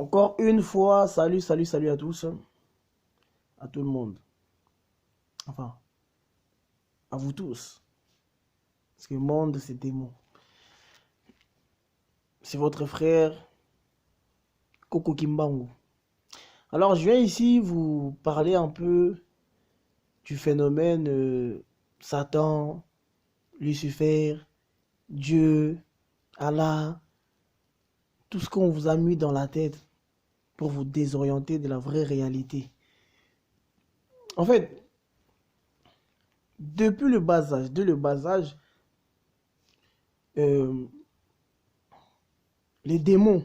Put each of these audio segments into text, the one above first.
Encore une fois, salut à tous, à tout le monde. Enfin, à vous tous. Parce que le monde, c'est démon. C'est votre frère, Coco Kimbangu. Alors, je viens ici vous parler un peu du phénomène Satan, Lucifer, Dieu, Allah, tout ce qu'on vous a mis dans la tête pour vous désorienter de la vraie réalité. En fait, depuis le bas âge, euh, les démons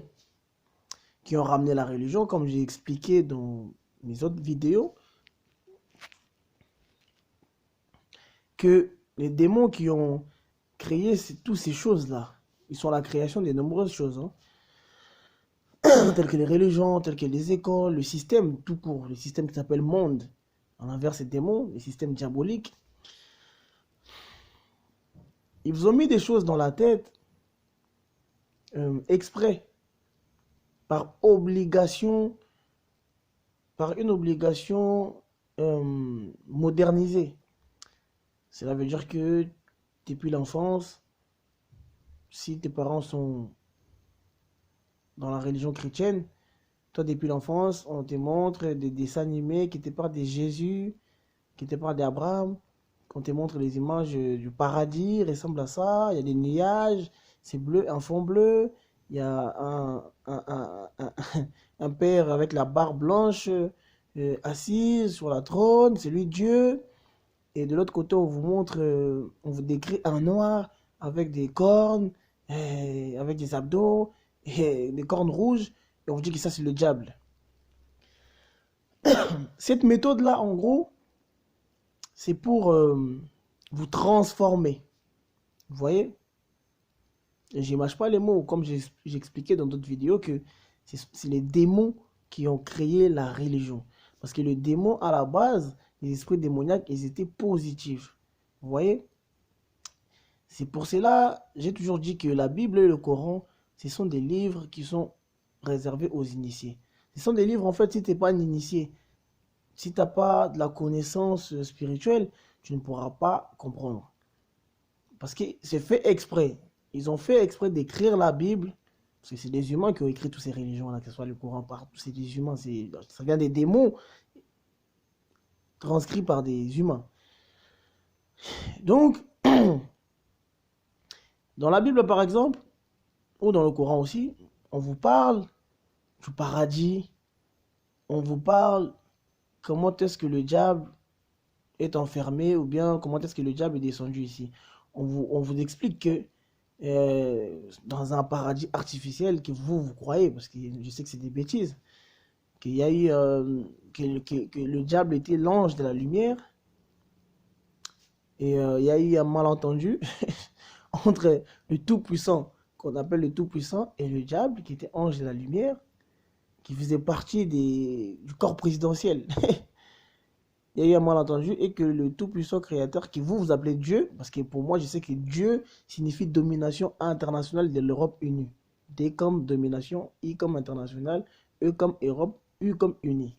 qui ont ramené la religion, comme j'ai expliqué dans mes autres vidéos, que les démons qui ont créé toutes ces choses-là, ils sont la création de nombreuses choses, telles que les religions, telles que les écoles, le système tout court, le système qui s'appelle monde, en inverse ces démons, le système diabolique. Ils vous ont mis des choses dans la tête exprès, par une obligation modernisée. Cela veut dire que depuis l'enfance, si tes parents sont dans la religion chrétienne, toi depuis l'enfance, on te montre des dessins animés qui te parlent de Jésus, qui te parlent d'Abraham, qu'on te montre les images du paradis, ressemble à ça, il y a des nuages, c'est bleu, un fond bleu, il y a un père avec la barbe blanche assise sur la trône, c'est lui Dieu. Et de l'autre côté, on vous montre, on vous décrit un noir avec des cornes, avec des abdos, et des cornes rouges, et on vous dit que ça c'est le diable. Cette méthode-là, en gros, c'est pour vous transformer. Vous voyez? Et je mâche pas les mots, comme j'ai expliqué dans d'autres vidéos, que c'est les démons qui ont créé la religion. Parce que le démon, à la base, les esprits démoniaques, ils étaient positifs. Vous voyez? C'est pour cela, j'ai toujours dit que la Bible et le Coran, ce sont des livres qui sont réservés aux initiés. Ce sont des livres, en fait, si tu n'es pas un initié, si tu n'as pas de la connaissance spirituelle, tu ne pourras pas comprendre. Parce que c'est fait exprès. Ils ont fait exprès d'écrire la Bible, parce que c'est des humains qui ont écrit toutes ces religions-là, que ce soit le Coran, c'est des humains, ça vient des démons transcrits par des humains. Donc, dans la Bible, par exemple, ou dans le Coran aussi, on vous parle du paradis, on vous parle comment est-ce que le diable est enfermé, ou bien comment est-ce que le diable est descendu ici. On vous explique que dans un paradis artificiel que vous croyez, parce que je sais que c'est des bêtises, qu'il y a eu, que le diable était l'ange de la lumière, et il y a eu un malentendu entre le Tout-Puissant, qu'on appelle le Tout-Puissant, et le diable, qui était ange de la lumière, qui faisait partie du corps présidentiel. Il y a eu un malentendu et que le Tout-Puissant Créateur, qui vous appelez Dieu, parce que pour moi, je sais que Dieu signifie domination internationale de l'Europe unie. D comme domination, I comme international, E comme Europe, U comme uni.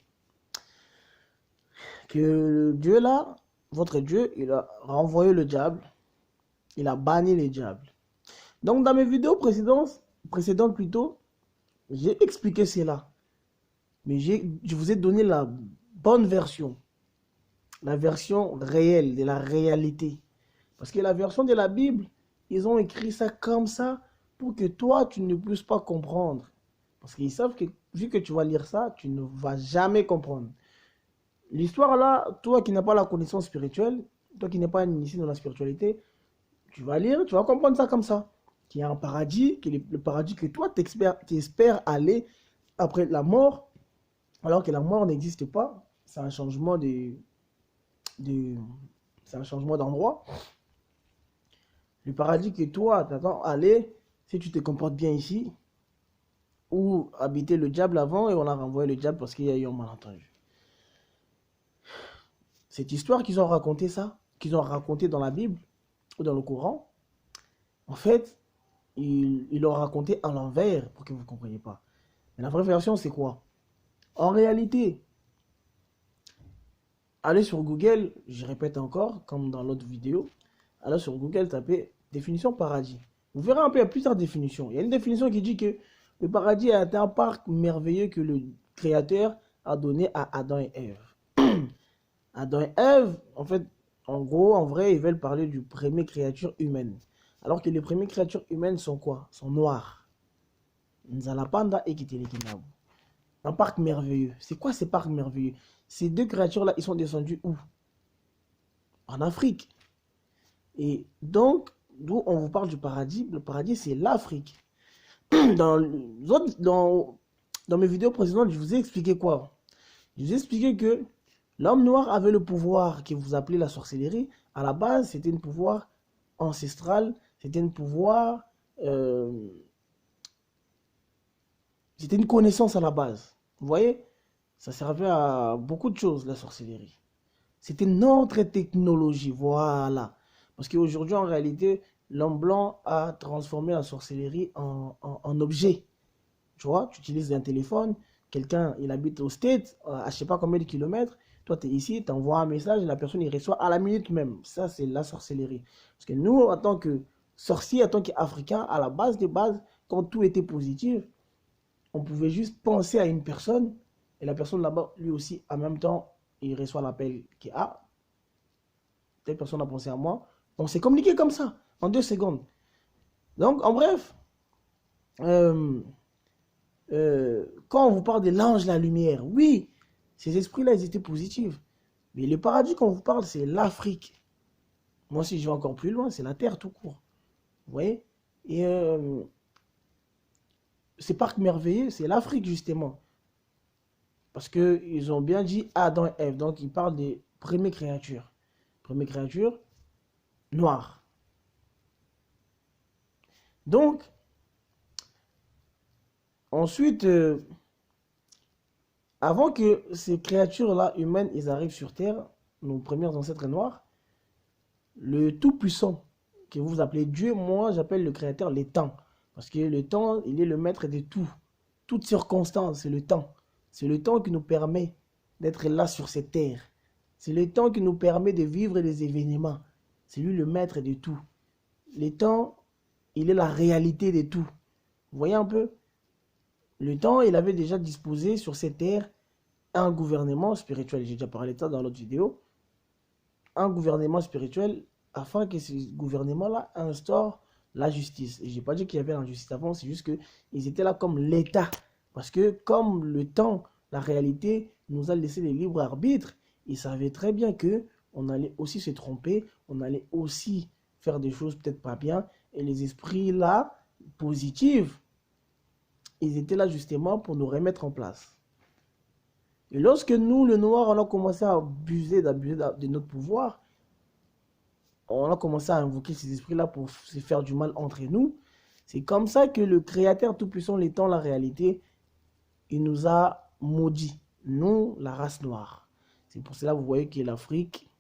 Que Dieu là, votre Dieu, il a renvoyé le diable, il a banni les diables. Donc dans mes vidéos précédentes plutôt, j'ai expliqué cela. Mais je vous ai donné la bonne version. La version réelle, de la réalité. Parce que la version de la Bible, ils ont écrit ça comme ça pour que toi, tu ne puisses pas comprendre. Parce qu'ils savent que vu que tu vas lire ça, tu ne vas jamais comprendre. L'histoire là, toi qui n'as pas la connaissance spirituelle, toi qui n'es pas initié dans la spiritualité, tu vas lire, tu vas comprendre ça comme ça. Qu'il y a un paradis, que le paradis que toi, tu espères aller après la mort, alors que la mort n'existe pas. C'est un changement c'est un changement d'endroit. Le paradis que toi, t'attends aller, si tu te comportes bien ici, ou habiter le diable avant, et on a renvoyé le diable parce qu'il y a eu un malentendu. Cette histoire qu'ils ont raconté ça, qu'ils ont raconté dans la Bible, ou dans le Coran, en fait, ils l'ont raconté à l'envers pour que vous ne compreniez pas. Mais la vraie version, c'est quoi? En réalité, allez sur Google, je répète encore, comme dans l'autre vidéo, allez sur Google, tapez définition paradis. Vous verrez un peu, il y a plusieurs définitions. Il y a une définition qui dit que le paradis est un parc merveilleux que le Créateur a donné à Adam et Ève. Adam et Ève, en fait, en gros, en vrai, ils veulent parler du premier créature humaine. Alors que les premières créatures humaines sont quoi? Sont noires. Nzalapanda et Kitelekinabo. Un parc merveilleux. C'est quoi ces parcs merveilleux? Ces deux créatures-là, ils sont descendus où? En Afrique. Et donc, d'où on vous parle du paradis, le paradis, c'est l'Afrique. Dans mes vidéos précédentes, je vous ai expliqué quoi? Je vous ai expliqué que l'homme noir avait le pouvoir que vous appelez la sorcellerie. À la base, c'était un pouvoir ancestral, c'était un pouvoir... c'était une connaissance à la base. Vous voyez? Ça servait à beaucoup de choses, la sorcellerie. C'était notre technologie, voilà. Parce qu'aujourd'hui, en réalité, l'homme blanc a transformé la sorcellerie en objet. Tu vois, tu utilises un téléphone, quelqu'un, il habite au States, à je sais pas combien de kilomètres, toi, tu es ici, tu envoies un message, la personne, il reçoit à la minute même. Ça, c'est la sorcellerie. Parce que nous, en tant que sorciers, en tant qu'Africains, à la base des bases, quand tout était positif, on pouvait juste penser à une personne, et la personne là-bas, lui aussi, en même temps, il reçoit l'appel qui est ah, telle personne a pensé à moi. On s'est communiqué comme ça, en 2 secondes. Donc, en bref, quand on vous parle de l'ange de la lumière, oui, ces esprits-là, ils étaient positifs. Mais le paradis qu'on vous parle, c'est l'Afrique. Moi, si je vais encore plus loin, c'est la Terre tout court. Vous voyez? Et ces parcs merveilleux, c'est l'Afrique, justement. Parce qu'ils ont bien dit Adam et Ève. Donc, ils parlent des premières créatures. Premières créatures noires. Donc, ensuite, avant que ces créatures-là humaines, ils arrivent sur Terre, nos premiers ancêtres noirs, le Tout-Puissant, que vous appelez Dieu, moi j'appelle le Créateur les temps. Parce que le temps, il est le maître de tout. Toute circonstance, c'est le temps. C'est le temps qui nous permet d'être là sur cette terre. C'est le temps qui nous permet de vivre des événements. C'est lui le maître de tout. Le temps, il est la réalité de tout. Vous voyez un peu? Le temps, il avait déjà disposé sur cette terre un gouvernement spirituel. J'ai déjà parlé de ça dans l'autre vidéo. Un gouvernement spirituel afin que ce gouvernement-là instaure la justice. Et je n'ai pas dit qu'il y avait l'injustice avant, c'est juste qu'ils étaient là comme l'État. Parce que comme le temps, la réalité nous a laissé les libres arbitres, ils savaient très bien que on allait aussi se tromper, on allait aussi faire des choses peut-être pas bien. Et les esprits là, positifs, ils étaient là justement pour nous remettre en place. Et lorsque nous, le noir, on a commencé à abuser de notre pouvoir, on a commencé à invoquer ces esprits-là pour se faire du mal entre nous. C'est comme ça que le Créateur Tout-Puissant, l'étant la réalité, il nous a maudits, nous, la race noire. C'est pour cela que vous voyez que l'Afrique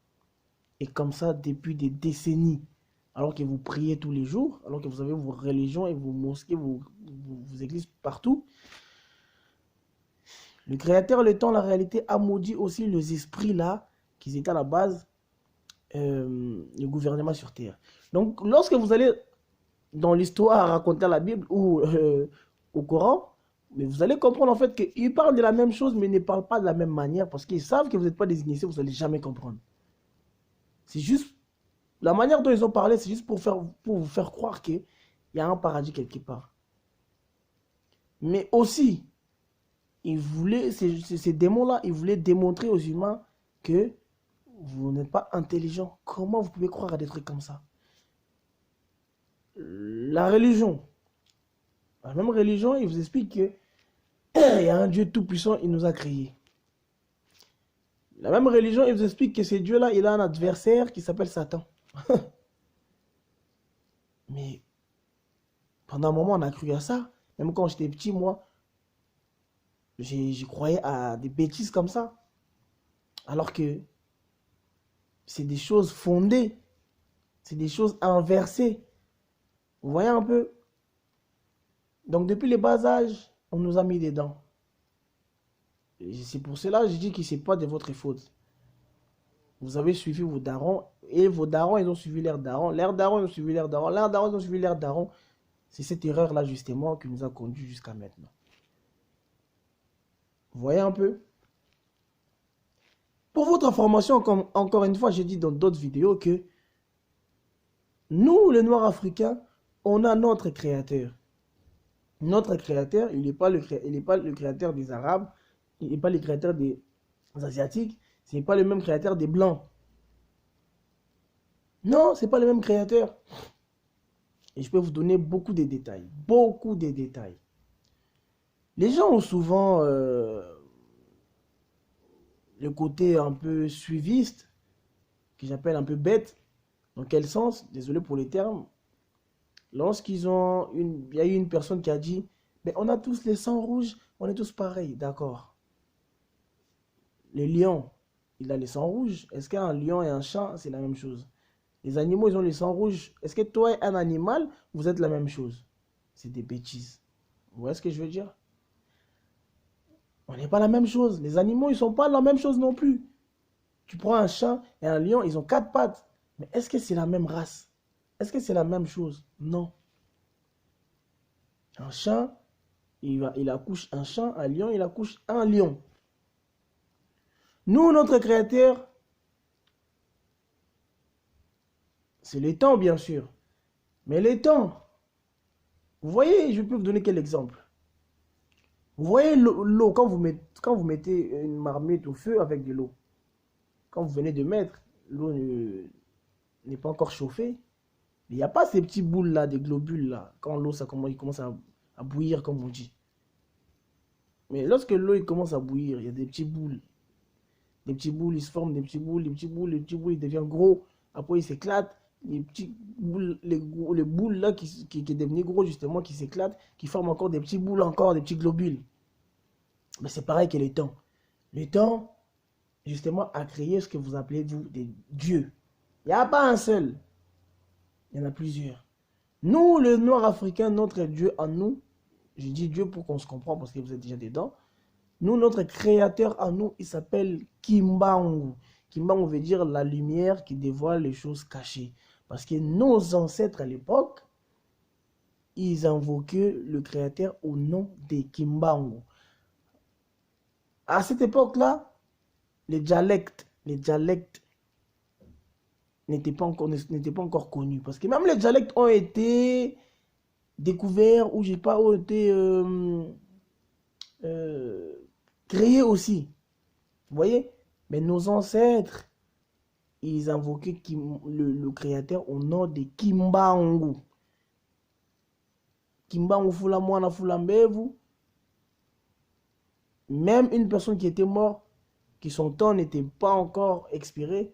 est comme ça depuis des décennies. Alors que vous priez tous les jours, alors que vous avez vos religions et vos mosquées, vos églises partout. Le Créateur, le temps, la réalité, a maudit aussi les esprits-là, qui étaient à la base le gouvernement sur terre. Donc, lorsque vous allez dans l'histoire raconter la Bible ou au Coran, mais vous allez comprendre en fait qu'ils parlent de la même chose, mais ne parlent pas de la même manière, parce qu'ils savent que vous n'êtes pas des initiés, vous n'allez jamais comprendre. C'est juste, la manière dont ils ont parlé, c'est juste pour vous faire croire qu'il y a un paradis quelque part. Mais aussi, ces démons-là, ils voulaient démontrer aux humains que vous n'êtes pas intelligent. Comment vous pouvez croire à des trucs comme ça? La religion. La même religion, il vous explique qu'il y a un Dieu tout-puissant, il nous a créés. La même religion, il vous explique que ce Dieu-là, il a un adversaire qui s'appelle Satan. Mais pendant un moment, on a cru à ça. Même quand j'étais petit, moi, j'y croyais à des bêtises comme ça. Alors que c'est des choses fondées. C'est des choses inversées. Vous voyez un peu? Donc depuis le bas âge, On nous a mis dedans. C'est pour cela que je dis que ce n'est pas de votre faute. Vous avez suivi vos darons, et vos darons, ils ont suivi leurs darons. Leurs darons, ils ont suivi leurs darons. Leurs darons, ils ont suivi leurs darons. C'est cette erreur-là, justement, qui nous a conduits jusqu'à maintenant. Vous voyez un peu? Pour votre information, comme encore une fois, j'ai dit dans d'autres vidéos que nous, les Noirs africains, on a notre créateur. Notre créateur, il n'est pas le créateur des Arabes, il n'est pas le créateur des Asiatiques, ce n'est pas le même créateur des Blancs. Non, ce n'est pas le même créateur. Et je peux vous donner beaucoup de détails. Beaucoup de détails. Les gens ont souvent le côté un peu suiviste, que j'appelle un peu bête. Dans quel sens? Désolé pour les termes. Lorsqu'ils ont il y a eu une personne qui a dit, mais on a tous les sangs rouges, on est tous pareils, d'accord. Le lion, il a les sangs rouges. Est-ce qu'un lion et un chat, c'est la même chose? Les animaux, ils ont les sangs rouges. Est-ce que toi et un animal, vous êtes la même chose? C'est des bêtises. Vous voyez ce que je veux dire? On n'est pas la même chose. Les animaux, ils ne sont pas la même chose non plus. Tu prends un chat et un lion, ils ont 4 pattes. Mais est-ce que c'est la même race? Est-ce que c'est la même chose? Non. Un chat, il accouche un chat, un lion, il accouche un lion. Nous, notre créateur, c'est les temps, bien sûr. Mais les temps, vous voyez, je peux vous donner quel exemple? Vous voyez l'eau, quand vous mettez une marmite au feu avec de l'eau, quand vous venez de mettre, l'eau n'est pas encore chauffée. Il n'y a pas ces petits boules là, des globules là, quand l'eau il commence à bouillir, comme on dit. Mais lorsque l'eau commence à bouillir, il y a des petits boules. Des petits boules, ils se forment des petits boules, les petits boules, ils deviennent gros. Après, ils s'éclatent. Les petits boules, les boules là qui est devenu gros justement, qui s'éclatent, qui forment encore des petits boules, encore des petits globules. Mais c'est pareil que le temps. Le temps, justement, a créé ce que vous appelez, vous, des dieux. Il n'y a pas un seul. Il y en a plusieurs. Nous, les Noirs africains, notre Dieu en nous, je dis Dieu pour qu'on se comprenne parce que vous êtes déjà dedans. Nous, notre créateur en nous, il s'appelle Kimbangu. Kimbangu veut dire la lumière qui dévoile les choses cachées. Parce que nos ancêtres à l'époque, ils invoquaient le créateur au nom de Kimbangu. À cette époque-là, les dialectes n'étaient pas encore connus. Parce que même les dialectes ont été découverts ou j'ai pas ont été créés aussi. Vous voyez? Mais nos ancêtres, ils invoquaient le créateur au nom de Kimbangu. Kimbangu fula mwana fula mbevu. Même une personne qui était morte, qui son temps n'était pas encore expiré,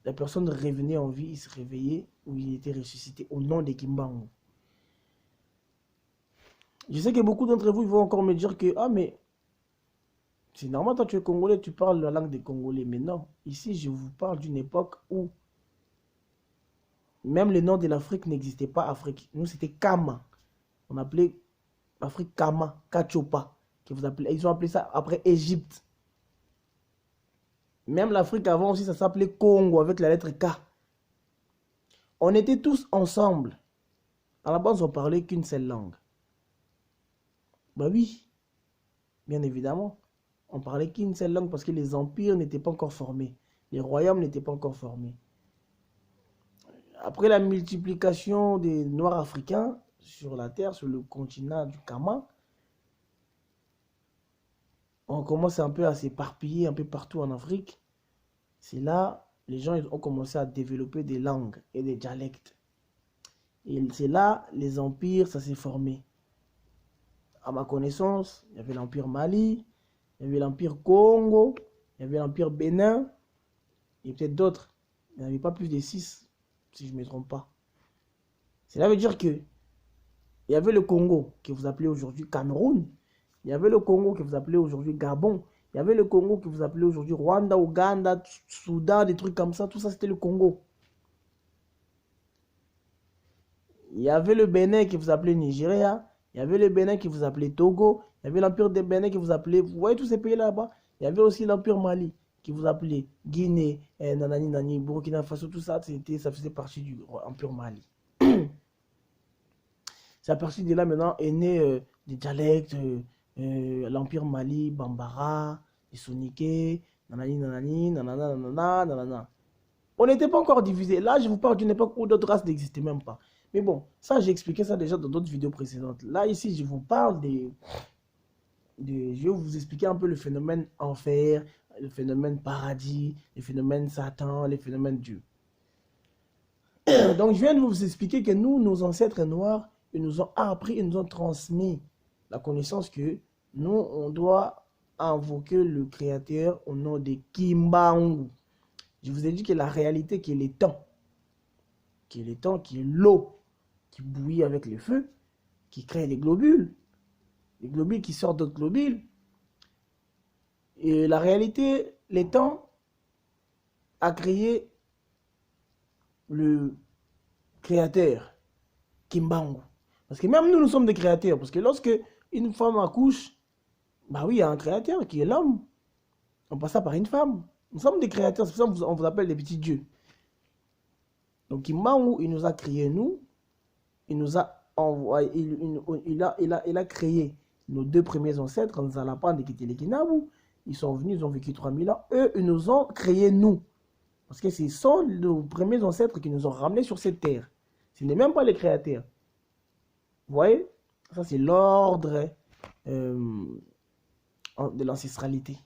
la personne revenait en vie, il se réveillait ou il était ressuscité au nom de Kimbangu. Je sais que beaucoup d'entre vous ils vont encore me dire que, ah mais, c'est normal, toi tu es congolais, tu parles la langue des Congolais. Mais non, ici je vous parle d'une époque où même le nom de l'Afrique n'existait pas, Afrique. Nous c'était Kama. On appelait l'Afrique Kama, Kachopa. Ils ont appelé ça après Égypte. Même l'Afrique avant aussi, ça s'appelait Congo avec la lettre K. On était tous ensemble. À la base, on parlait qu'une seule langue. Bah oui, bien évidemment. On parlait qu'une seule langue parce que les empires n'étaient pas encore formés. Les royaumes n'étaient pas encore formés. Après la multiplication des Noirs africains sur la terre, sur le continent du Kama, on commence un peu à s'éparpiller un peu partout en Afrique. C'est là, les gens ont commencé à développer des langues et des dialectes. Et c'est là, les empires, ça s'est formé. À ma connaissance, il y avait l'empire Mali, il y avait l'empire Congo, il y avait l'empire Bénin, et peut-être d'autres. Il n'y en avait pas plus de 6, si je ne me trompe pas. Cela veut dire que il y avait le Congo, que vous appelez aujourd'hui Cameroun. Il y avait le Congo que vous appelez aujourd'hui Gabon. Il y avait le Congo que vous appelez aujourd'hui Rwanda, Ouganda, Soudan, des trucs comme ça. Tout ça, c'était le Congo. Il y avait le Bénin que vous appelez Nigeria. Il y avait le Bénin qui vous appelait Togo. Il y avait l'Empire des Bénin qui vous appelait... Vous voyez tous ces pays là-bas. Il y avait aussi l'Empire Mali qui vous appelait Guinée, nanani, nani, Burkina Faso, tout ça, ça faisait partie du Empire Mali. C'est à partir de là maintenant est né des dialectes, l'Empire Mali, Bambara, les Soninké, nanani, nanani, nanana, nanana, nanana. On n'était pas encore divisé. Là, je vous parle d'une époque où d'autres races n'existaient même pas. Mais bon, ça, j'ai expliqué ça déjà dans d'autres vidéos précédentes. Là, ici, je vous parle je vais vous expliquer un peu le phénomène enfer, le phénomène paradis, le phénomène Satan, le phénomène Dieu. Donc, je viens de vous expliquer que nous, nos ancêtres noirs, ils nous ont appris, ils nous ont transmis la connaissance que nous, on doit invoquer le Créateur au nom de Kimbangu. Je vous ai dit que la réalité, qui est les temps, qui est l'eau, qui bouillit avec le feu, qui crée les globules qui sortent d'autres globules. Et la réalité, les temps, a créé le créateur, Kimbangu. Parce que même nous, nous sommes des créateurs. Parce que lorsque une femme accouche, bah oui, il y a un créateur qui est l'homme. On passe ça par une femme. Nous sommes des créateurs, c'est pour ça qu'on vous appelle les petits dieux. Donc Kimbangu, il nous a créé nous, il nous a envoyé, il a créé nos deux premiers ancêtres, Nzalapan et Kitelekinabu. Ils sont venus, ils ont vécu 3000 ans. Eux, ils nous ont créé nous. Parce que ce sont nos premiers ancêtres qui nous ont ramenés sur cette terre. Ce n'est même pas les créateurs. Vous voyez? Ça, c'est l'ordre de l'ancestralité.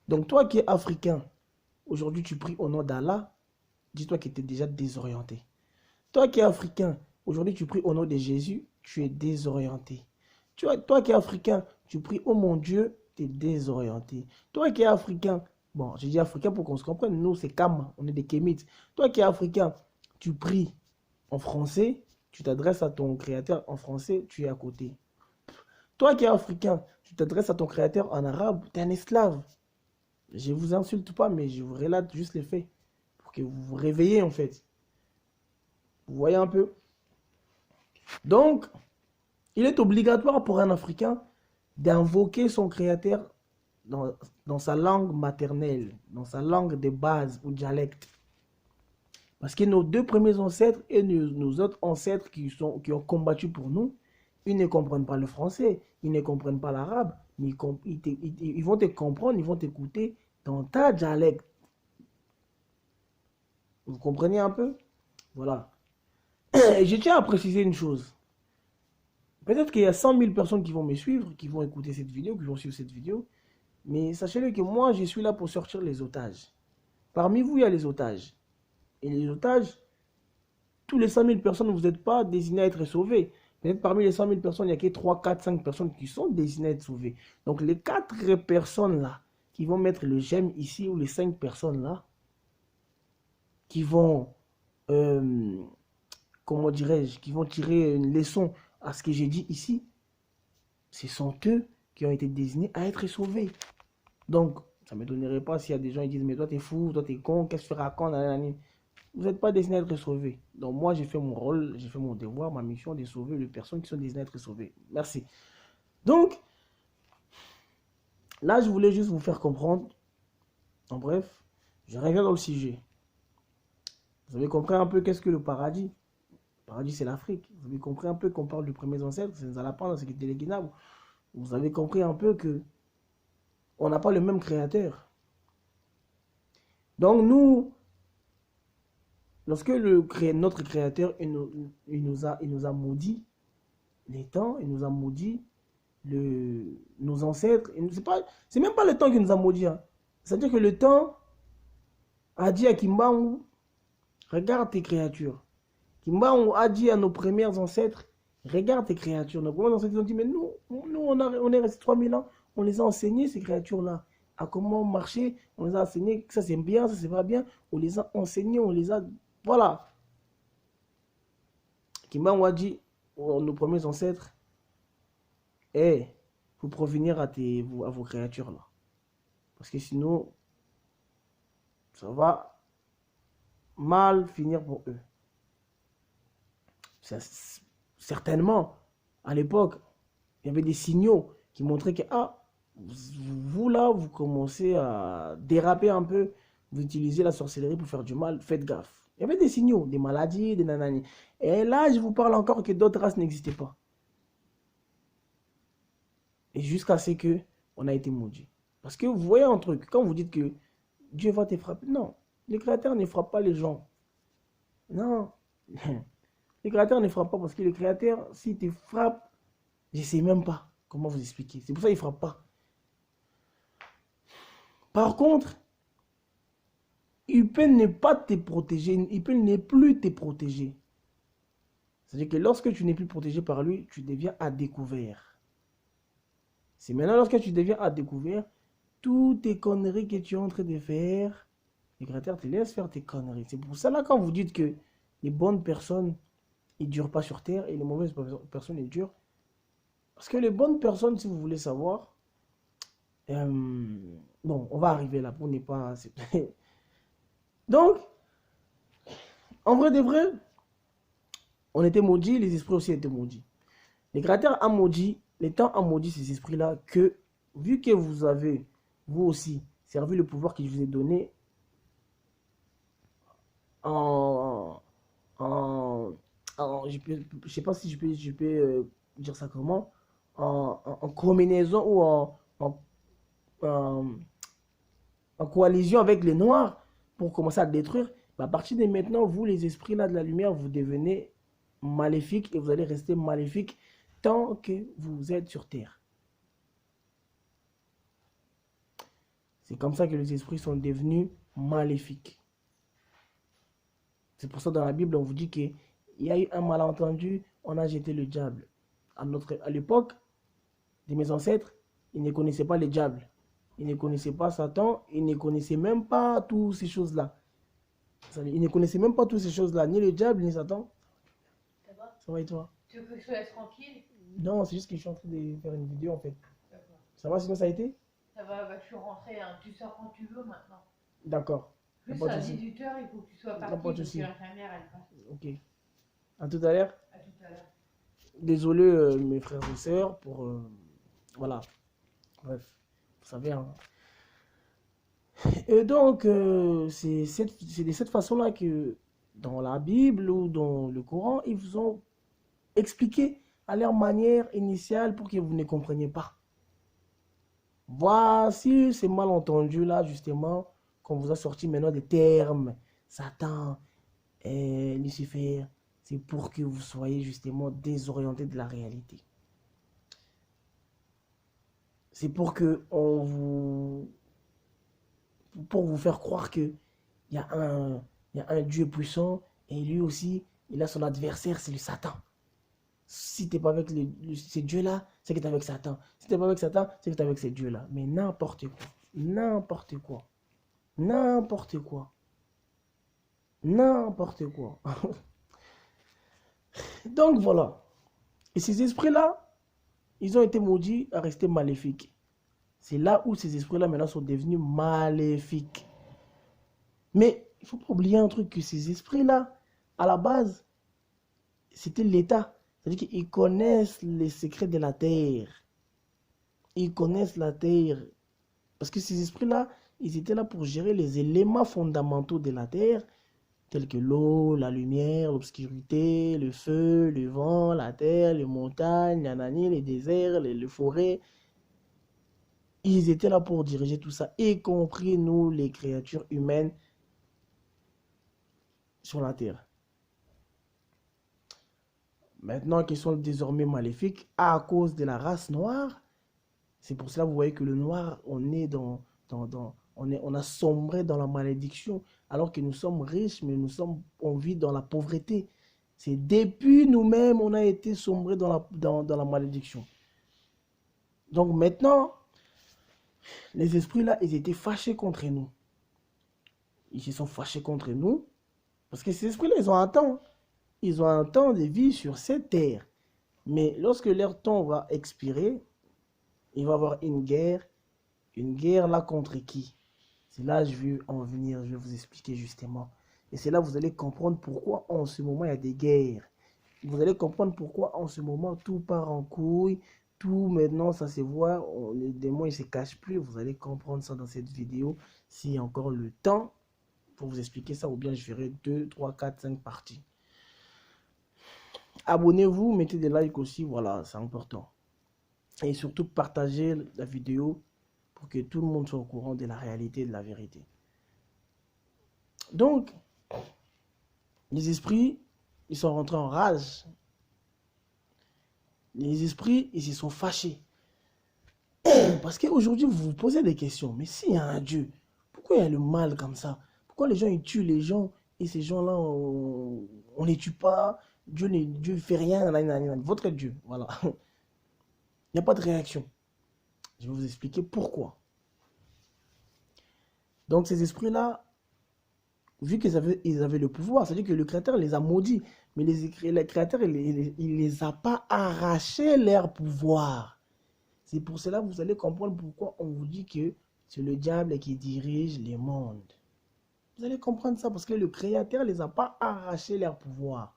Donc, toi qui es africain, aujourd'hui tu pries au nom d'Allah, dis-toi que tu es déjà désorienté. Toi qui es africain, aujourd'hui tu pries au nom de Jésus, tu es désorienté. Toi qui es africain, tu pries oh mon Dieu, tu es désorienté. Toi qui es africain, bon, je dis africain pour qu'on se comprenne, nous c'est Kama, on est des Kémites. Toi qui es africain, tu pries en français, tu t'adresses à ton créateur en français, tu es à côté. Toi qui es africain, tu t'adresses à ton créateur en arabe, tu es un esclave. Je ne vous insulte pas, mais je vous relate juste les faits. Pour que vous vous réveillez en fait. Vous voyez un peu? Donc, il est obligatoire pour un Africain d'invoquer son créateur dans sa langue maternelle, dans sa langue de base ou dialecte. Parce que nos deux premiers ancêtres et nos autres ancêtres qui ont combattu pour nous, ils ne comprennent pas le français, ils ne comprennent pas l'arabe, mais ils vont te comprendre, ils vont t'écouter dans ta dialecte. Vous comprenez un peu? Voilà. Et je tiens à préciser une chose. Peut-être qu'il y a 100 000 personnes qui vont me suivre, qui vont écouter cette vidéo, qui vont suivre cette vidéo. Mais sachez-le que moi, je suis là pour sortir les otages. Parmi vous, il y a les otages. Et les otages, tous les 100 000 personnes, vous n'êtes pas destinés à être sauvés. Peut-être parmi les 100 000 personnes, il n'y a que 3, 4, 5 personnes qui sont destinées à être sauvées. Donc les 4 personnes-là, qui vont mettre le j'aime ici, ou les 5 personnes-là, qui vont, comment dirais-je, qui vont tirer une leçon à ce que j'ai dit ici, ce sont eux qui ont été désignés à être sauvés. Donc, ça ne m'étonnerait pas s'il y a des gens qui disent, mais toi t'es fou, toi t'es con, qu'est-ce que tu racontes, nanani. Vous n'êtes pas destiné à être sauvés. Donc moi, j'ai fait mon rôle, j'ai fait mon devoir, ma mission de sauver les personnes qui sont destinées à être sauvées. Merci. Donc, là, je voulais juste vous faire comprendre. En bref, je reviens dans le sujet. Vous avez compris un peu qu'est-ce que le paradis? Le paradis, c'est l'Afrique. Vous avez compris un peu qu'on parle du premier ancêtre, c'est Nzalapan, c'est Kitelekinabu. Vous avez compris un peu que on n'a pas le même créateur. Donc nous, lorsque notre créateur il nous a maudit les temps, il nous a maudit nos ancêtres. C'est même pas le temps qu'il nous a maudit. Hein. C'est-à-dire que le temps a dit à Kimbangu, regarde tes créatures. Kimbangu a dit à nos premiers ancêtres, regarde tes créatures. Nos premiers ancêtres ont dit, mais nous on est restés 3000 ans, on les a enseignés ces créatures-là. À comment marcher, on les a enseignés, ça c'est bien, ça c'est pas bien, on les a enseignés, on les a... Voilà. Kimbangu a dit à nos premiers ancêtres, il faut provenir à vos créatures-là. Parce que sinon, ça va mal finir pour eux. Certainement, À l'époque, il y avait des signaux qui montraient que, ah, vous là, vous commencez à déraper un peu, vous utilisez la sorcellerie pour faire du mal, faites gaffe. Il y avait des signaux, des maladies, des nanani. Et là, je vous parle encore que d'autres races n'existaient pas. Et jusqu'à ce que on a été maudit. Parce que vous voyez un truc, quand vous dites que Dieu va te frapper, non, le Créateur ne frappe pas les gens. Non, le Créateur ne frappe pas parce que le Créateur, s'il te frappe, je ne sais même pas comment vous expliquer. C'est pour ça qu'il ne frappe pas. Par contre, il peut ne pas te protéger, il peut ne plus te protéger. C'est-à-dire que lorsque tu n'es plus protégé par lui, tu deviens à découvert. C'est maintenant lorsque tu deviens à découvert, toutes tes conneries que tu es en train de faire, le Créateur te laisse faire tes conneries. C'est pour ça là quand vous dites que les bonnes personnes, ils ne durent pas sur terre et les mauvaises personnes, ils durent. Parce que les bonnes personnes, si vous voulez savoir, bon, on va arriver là pour ne pas... Donc, en vrai de vrai, on était maudits, les esprits aussi étaient maudits. Le Créateur a maudit, les temps a maudit ces esprits-là que, vu que vous avez, vous aussi, servi le pouvoir qu'il vous est donné en je ne sais pas si je peux dire ça comment, en combinaison ou en, en coalition avec les noirs pour commencer à détruire, à partir de maintenant, vous, les esprits là de la lumière, vous devenez maléfiques et vous allez rester maléfiques tant que vous êtes sur terre. C'est comme ça que les esprits sont devenus maléfiques. C'est pour ça dans la Bible, on vous dit qu'il y a eu un malentendu, on a jeté le diable. À l'époque de mes ancêtres, ils ne connaissaient pas le diable. Ils ne connaissaient pas Satan, ils ne connaissaient même pas toutes ces choses-là. Ils ne connaissaient même pas toutes ces choses-là, ni le diable, ni Satan. Ça va? Ça va et toi? Tu veux que je te laisse tranquille? Non, c'est juste que je suis en train de faire une vidéo en fait. Ça va, sinon ça a été? Ça va, bah, je suis rentrée, hein. Tu sors quand tu veux maintenant. D'accord. Plus à 18h, il faut que tu sois parti parce que l'infirmière, elle passe. Ok. À tout à l'heure. À tout à l'heure. Désolé mes frères et sœurs pour... voilà. Bref, vous savez. Hein. Et donc, c'est de cette façon-là que dans la Bible ou dans le Coran, ils vous ont expliqué à leur manière initiale pour que vous ne compreniez pas. Voici ces malentendus-là, justement, qu'on vous a sorti maintenant des termes. Satan, et Lucifer, c'est pour que vous soyez justement désorientés de la réalité. C'est pour que pour vous faire croire que il y a un Dieu puissant et lui aussi, il a son adversaire, c'est le Satan. Si tu n'es pas avec ces dieux-là, c'est que tu es avec Satan. Si tu n'es pas avec Satan, c'est que tu es avec ces dieux-là. Mais n'importe quoi. N'importe quoi. N'importe quoi. N'importe quoi. Donc voilà. Et ces esprits-là, ils ont été maudits à rester maléfiques. C'est là où ces esprits-là maintenant sont devenus maléfiques. Mais il ne faut pas oublier un truc, que ces esprits-là, à la base, c'était l'État. C'est-à-dire qu'ils connaissent les secrets de la terre. Ils connaissent la terre. Parce que ces esprits-là, ils étaient là pour gérer les éléments fondamentaux de la terre, tels que l'eau, la lumière, l'obscurité, le feu, le vent, la terre, les montagnes, les déserts, les forêts. Ils étaient là pour diriger tout ça, y compris nous, les créatures humaines, sur la terre. Maintenant qu'ils sont désormais maléfiques à cause de la race noire, c'est pour cela que vous voyez que le noir, on a sombré dans la malédiction, alors que nous sommes riches, mais on vit dans la pauvreté. C'est depuis nous-mêmes, on a été sombré dans la malédiction. Donc maintenant, les esprits là, ils étaient fâchés contre nous. Ils se sont fâchés contre nous, parce que ces esprits-là, ils ont un temps. Ils ont un temps de vie sur cette terre. Mais lorsque leur temps va expirer, il va y avoir une guerre. Une guerre là contre qui? C'est là que je vais en venir, je vais vous expliquer justement. Et c'est là que vous allez comprendre pourquoi en ce moment il y a des guerres. vous allez comprendre pourquoi en ce moment tout part en couille. Tout maintenant, ça se voit. Les démons, ils ne se cachent plus. Vous allez comprendre ça dans cette vidéo. S'il y a encore le temps pour vous expliquer ça, ou bien je ferai 2, 3, 4, 5 parties. Abonnez-vous, mettez des likes aussi. Voilà, c'est important. Et surtout, partagez la vidéo pour que tout le monde soit au courant de la réalité et de la vérité. Donc, les esprits, ils sont rentrés en rage. Les esprits, ils se sont fâchés. Parce qu'aujourd'hui, vous vous posez des questions. Mais s'il y a un Dieu, pourquoi il y a le mal comme ça? Pourquoi les gens, ils tuent les gens et ces gens-là, on ne les tue pas? Dieu ne fait rien. Votre Dieu, voilà. Il n'y a pas de réaction. Je vais vous expliquer pourquoi. Donc, ces esprits-là, vu qu'ils avaient le pouvoir, c'est-à-dire que le Créateur les a maudits. Mais le Créateur, il ne les a pas arrachés leur pouvoir. C'est pour cela que vous allez comprendre pourquoi on vous dit que c'est le diable qui dirige les mondes. Vous allez comprendre ça parce que le Créateur ne les a pas arrachés leur pouvoir.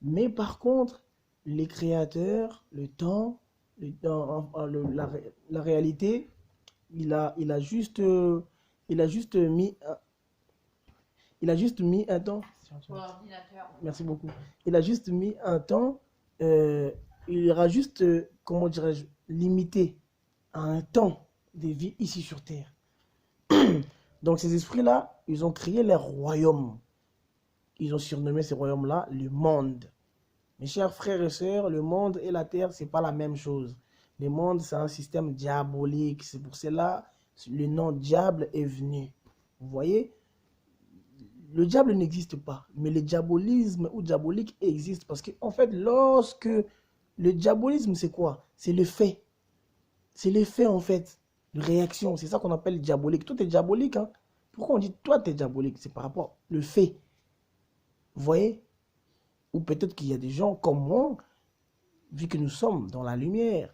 Mais par contre, les créateurs, le temps, la réalité, il a juste mis un temps. Merci beaucoup. Il a juste mis un temps. Il aura juste, comment dirais-je, limité à un temps de vie ici sur Terre. Donc ces esprits-là, ils ont créé leur royaume. Ils ont surnommé ces royaumes-là le monde. Mes chers frères et sœurs, le monde et la Terre, ce n'est pas la même chose. Le monde, c'est un système diabolique. C'est pour cela que le nom diable est venu. Vous voyez? Le diable n'existe pas, mais le diabolisme ou diabolique existe. Parce qu'en fait, lorsque le diabolisme, c'est quoi? C'est le fait. C'est l'effet, en fait. Une réaction. C'est ça qu'on appelle diabolique. Tout est diabolique. Hein? Pourquoi on dit toi, tu es diabolique? C'est par rapport au fait. Vous voyez? Ou peut-être qu'il y a des gens comme moi, vu que nous sommes dans la lumière,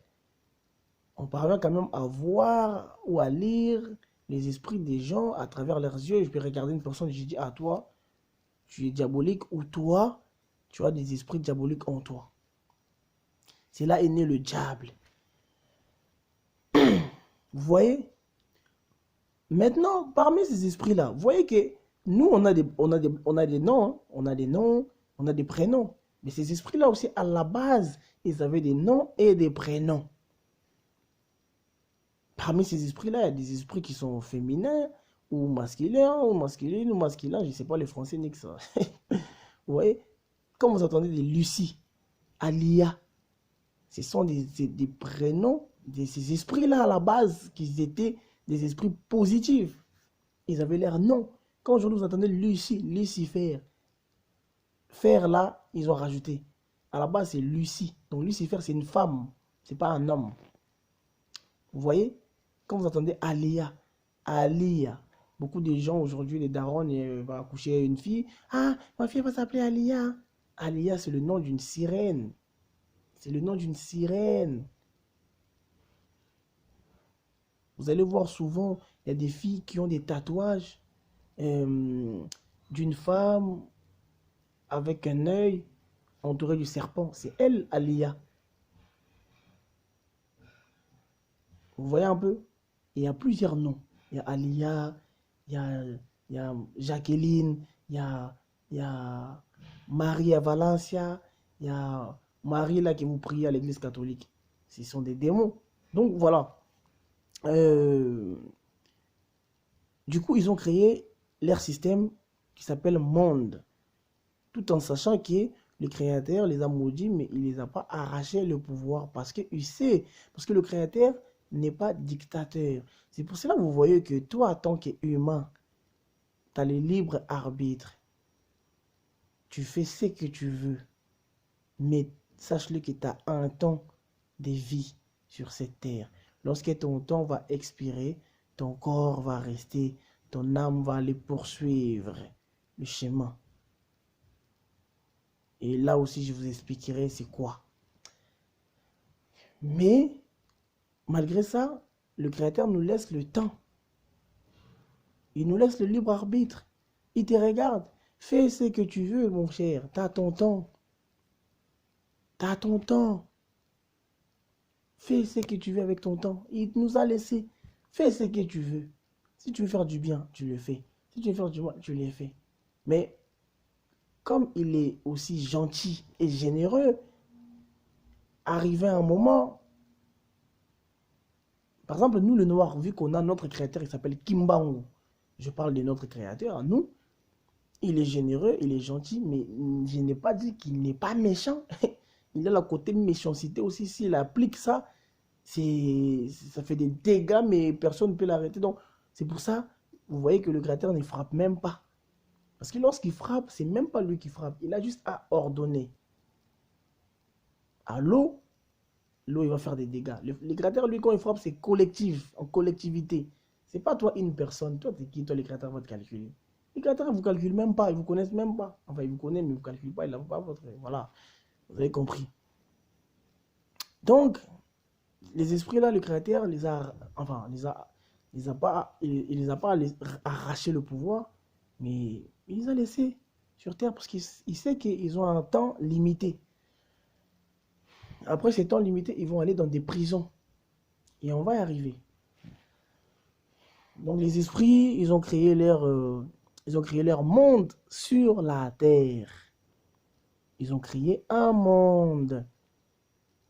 on parvient quand même à voir ou à lire les esprits des gens à travers leurs yeux. Je peux regarder une personne et je dis, ah toi, tu es diabolique, ou toi, tu as des esprits diaboliques en toi. C'est là est né le diable. Vous voyez? Maintenant, parmi ces esprits-là, vous voyez que nous, on a des noms, hein? On a des noms, on a des prénoms. Mais ces esprits-là aussi, à la base, ils avaient des noms et des prénoms. Parmi ces esprits-là, il y a des esprits qui sont féminins, ou masculins, ou masculines, ou masculins. Je ne sais pas, les Français niquent ça. Vous voyez? Comme vous entendez des Lucie, Alia, ce sont des prénoms de ces esprits-là à la base, qui étaient des esprits positifs. Ils avaient leur nom. Quand aujourd'hui vous entendez Lucie, Lucifer, faire là, ils ont rajouté. À la base, c'est Lucie. Donc Lucifer, c'est une femme, c'est pas un homme. Vous voyez? Quand vous entendez Alia, Alia, beaucoup de gens aujourd'hui, les darons, vont accoucher une fille. Ah, ma fille va s'appeler Alia. Alia, c'est le nom d'une sirène. C'est le nom d'une sirène. Vous allez voir souvent, il y a des filles qui ont des tatouages d'une femme avec un œil entouré du serpent. C'est elle, Alia. Vous voyez un peu? Il y a plusieurs noms. Il y a Alia, il y a Jacqueline, il y a Marie à Valencia, il y a Marie là qui vous prie à l'église catholique. Ce sont des démons. Donc voilà. Du coup, ils ont créé leur système qui s'appelle monde. Tout en sachant que le Créateur les a maudits, mais il ne les a pas arrachés le pouvoir. Parce qu'il sait, parce que le Créateur n'est pas dictateur. C'est pour cela que vous voyez que toi, en tant qu'humain, tu as le libre arbitre. Tu fais ce que tu veux. Mais sache-le que tu as un temps de vie sur cette terre. Lorsque ton temps va expirer, ton corps va rester, ton âme va aller poursuivre le chemin. Et là aussi, je vous expliquerai c'est quoi. Mais, malgré ça, le Créateur nous laisse le temps. Il nous laisse le libre arbitre. Il te regarde. Fais ce que tu veux, mon cher. Tu as ton temps. Tu as ton temps. Fais ce que tu veux avec ton temps. Il nous a laissé. Fais ce que tu veux. Si tu veux faire du bien, tu le fais. Si tu veux faire du mal, tu le fais. Mais comme il est aussi gentil et généreux, arrivé à un moment, par exemple, nous, le noir, vu qu'on a notre créateur, il s'appelle Kimbangu. Je parle de notre créateur, nous. Il est généreux, il est gentil, mais je n'ai pas dit qu'il n'est pas méchant. Il a le côté méchanceté aussi. S'il applique ça, ça fait des dégâts, mais personne ne peut l'arrêter. Donc, c'est pour ça, vous voyez que le créateur ne frappe même pas. Parce que lorsqu'il frappe, c'est même pas lui qui frappe. Il a juste à ordonner. À l'eau, l'eau, il va faire des dégâts. Le créateur, lui, quand il frappe, c'est collectif, en collectivité. C'est pas toi, une personne. Toi, t'es qui? Toi, le créateur va te calculer. Les créateurs, ils ne vous calculent même pas. Ils ne vous connaissent même pas. Enfin, ils vous connaissent, mais ils ne vous calculent pas. Ils n'ont pas votre... Voilà. Vous avez compris. Donc, les esprits là, le créateur les a, enfin, les a pas, il les a pas arraché le pouvoir, mais il les a laissés sur terre parce qu'il sait qu'ils ont un temps limité. Après ces temps limités, ils vont aller dans des prisons et on va y arriver. Donc les esprits, ils ont créé leur monde sur la terre. Ils ont créé un monde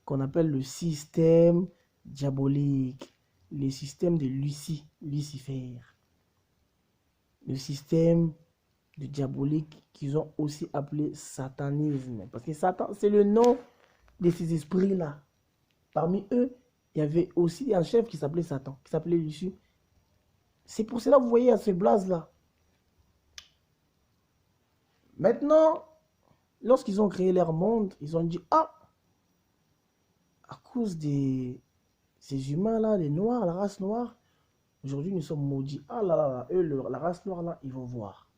qu'on appelle le système diabolique, le système de Lucifer, le système de diabolique qu'ils ont aussi appelé satanisme. Parce que Satan, c'est le nom de ces esprits-là. Parmi eux, il y avait aussi un chef qui s'appelait Satan, qui s'appelait Lucifer. C'est pour cela que vous voyez à ce blaze-là. Maintenant, lorsqu'ils ont créé leur monde, ils ont dit, ah, à cause de ces humains-là, les noirs, la race noire, aujourd'hui nous sommes maudits. Ah là là là, eux, la race noire-là, ils vont voir.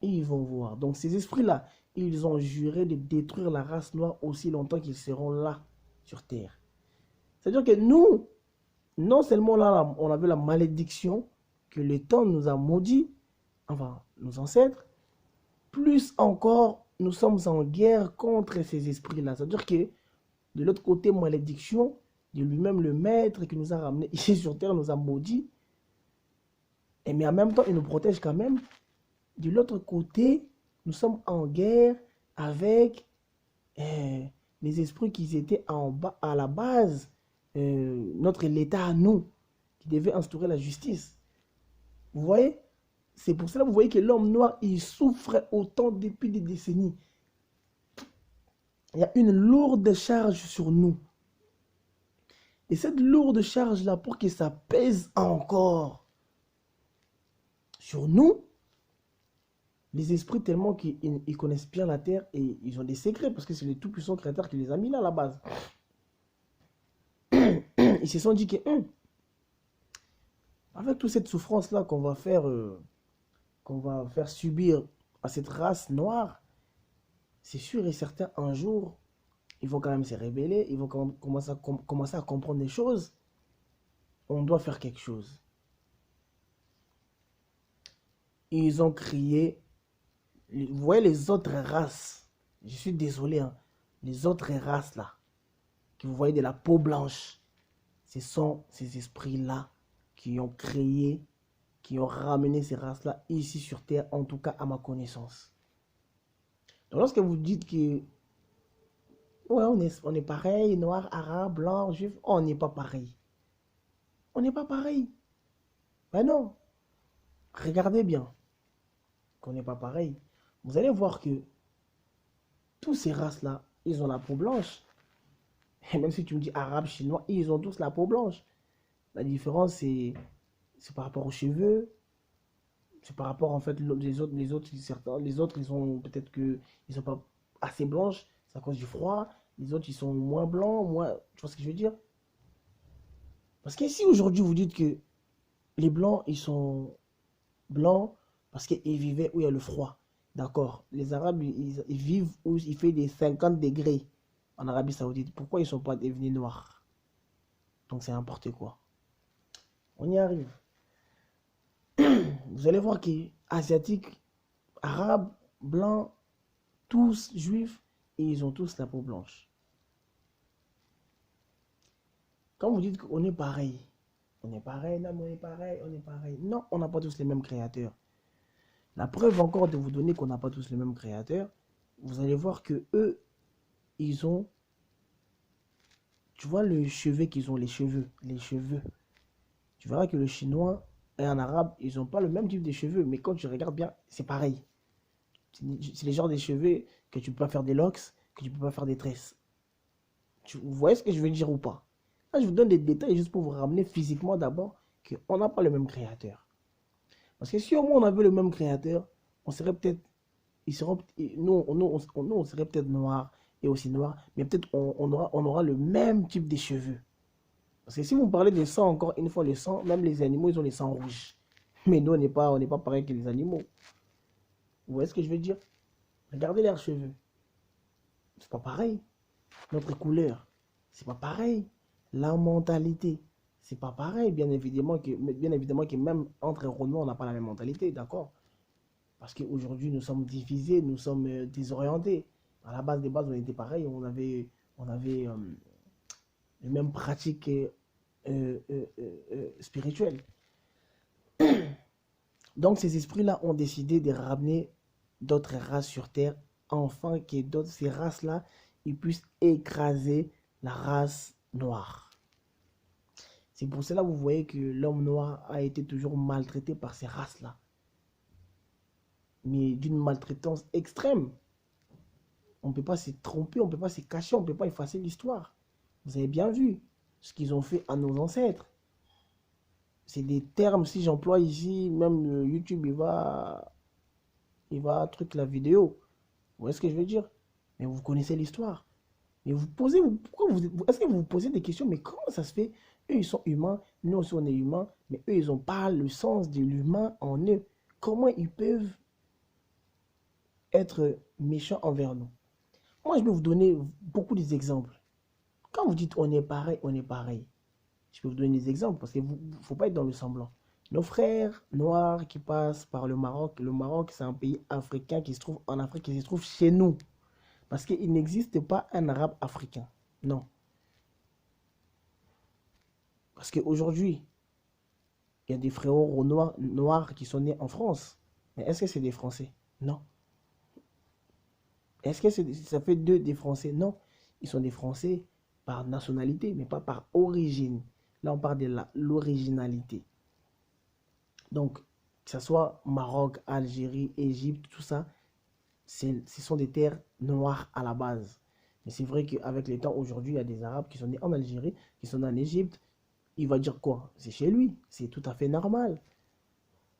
Ils vont voir. Donc ces esprits-là, ils ont juré de détruire la race noire aussi longtemps qu'ils seront là, sur Terre. C'est-à-dire que nous, non seulement là, on avait la malédiction que le temps nous a maudit, enfin, nos ancêtres, plus encore, nous sommes en guerre contre ces esprits-là. C'est-à-dire que de l'autre côté, malédiction, de lui-même le maître qui nous a ramenés ici sur terre, nous a maudits. Et mais en même temps, il nous protège quand même. De l'autre côté, nous sommes en guerre avec les esprits qui étaient en bas, à la base, l'État à nous, qui devait instaurer la justice. Vous voyez? C'est pour cela que vous voyez que l'homme noir, il souffre autant depuis des décennies. Il y a une lourde charge sur nous. Et cette lourde charge-là, pour que ça pèse encore sur nous, les esprits, tellement qu'ils connaissent bien la terre et ils ont des secrets, parce que c'est le tout-puissant créateur qui les a mis là à la base. Ils se sont dit que, avec toute cette souffrance-là qu'on va faire subir à cette race noire, c'est sûr et certain, un jour, ils vont quand même se rébeller, ils vont commencer à comprendre des choses. On doit faire quelque chose. Ils ont crié, vous voyez les autres races, je suis désolé, hein, les autres races là, que vous voyez de la peau blanche, ce sont ces esprits-là qui ont créé, qui ont ramené ces races-là ici sur Terre, en tout cas à ma connaissance. Donc lorsque vous dites que ouais, on est pareil, noir, arabe, blanc, juif, on n'est pas pareil. On n'est pas pareil. Ben non. Regardez bien qu'on n'est pas pareil. Vous allez voir que tous ces races-là, ils ont la peau blanche. Et même si tu me dis arabe, chinois, ils ont tous la peau blanche. La différence, c'est par rapport aux cheveux. C'est par rapport, en fait, les autres, ils ont peut-être que ils sont pas assez blanches. C'est à cause du froid. Les autres, ils sont moins blancs, moins... Tu vois ce que je veux dire? Parce que si aujourd'hui, vous dites que les blancs, ils sont blancs parce qu'ils vivaient où il y a le froid. D'accord. Les Arabes, ils vivent où il fait des 50 degrés en Arabie Saoudite. Pourquoi ils ne sont pas devenus noirs? Donc c'est n'importe quoi. On y arrive. Vous allez voir que asiatiques, arabes, blancs, tous juifs, et ils ont tous la peau blanche. Quand vous dites qu'on est pareil, on est pareil, non, mais on est pareil, on est pareil. Non, on n'a pas tous les mêmes créateurs. La preuve encore de vous donner qu'on n'a pas tous les mêmes créateurs, vous allez voir que eux, ils ont, tu vois le cheveu qu'ils ont, les cheveux. Tu verras que le chinois et un arabe, ils n'ont pas le même type de cheveux, mais quand tu regardes bien, c'est pareil. C'est les genres des cheveux que tu peux pas faire des locks, que tu peux pas faire des tresses. Vous voyez ce que je veux dire ou pas? Là, je vous donne des détails juste pour vous ramener physiquement d'abord qu'on n'a pas le même créateur. Parce que si au moins on avait le même créateur, on serait peut-être, on serait peut-être noir et aussi noir, mais peut-être on aura le même type de cheveux. Parce que si vous me parlez de sang, encore une fois, le sang, même les animaux, ils ont les sangs rouges. Mais nous, on n'est pas pareil que les animaux. Vous voyez ce que je veux dire? Regardez leurs cheveux. C'est pas pareil. Notre couleur, c'est pas pareil. La mentalité, c'est pas pareil. Bien évidemment que même entre Renois, on n'a pas la même mentalité, d'accord? Parce qu'aujourd'hui, nous sommes divisés, nous sommes désorientés. À la base des bases, on était pareil. On avait les mêmes pratiques spirituelles. Donc ces esprits-là ont décidé de ramener d'autres races sur Terre, afin que ces races-là, ils puissent écraser la race noire. C'est pour cela que vous voyez que l'homme noir a été toujours maltraité par ces races-là. Mais d'une maltraitance extrême. On ne peut pas se tromper, on ne peut pas se cacher, on ne peut pas effacer l'histoire. Vous avez bien vu ce qu'ils ont fait à nos ancêtres. C'est des termes, si j'emploie ici, même YouTube, il va truc la vidéo. Vous voyez ce que je veux dire? Mais vous connaissez l'histoire. Mais est-ce que vous vous posez des questions? Mais comment ça se fait? Eux, ils sont humains, nous aussi on est humains, mais eux, ils n'ont pas le sens de l'humain en eux. Comment ils peuvent être méchants envers nous? Moi, je vais vous donner beaucoup d'exemples. Quand vous dites on est pareil, on est pareil. Je peux vous donner des exemples parce qu'il ne faut pas être dans le semblant. Nos frères noirs qui passent par le Maroc, c'est un pays africain qui se trouve en Afrique, qui se trouve chez nous. Parce qu'il n'existe pas un arabe africain. Non. Parce qu'aujourd'hui, il y a des frérots noirs qui sont nés en France. Mais est-ce que c'est des Français? Non. Est-ce que ça fait d'eux des Français? Non. Ils sont des Français par nationalité, mais pas par origine. Là, on parle de l'originalité. Donc, que ce soit Maroc, Algérie, Égypte, tout ça, ce sont des terres noires à la base. Mais c'est vrai qu'avec les temps, aujourd'hui, il y a des Arabes qui sont nés en Algérie, qui sont nés en Égypte. Il va dire quoi? C'est chez lui. C'est tout à fait normal.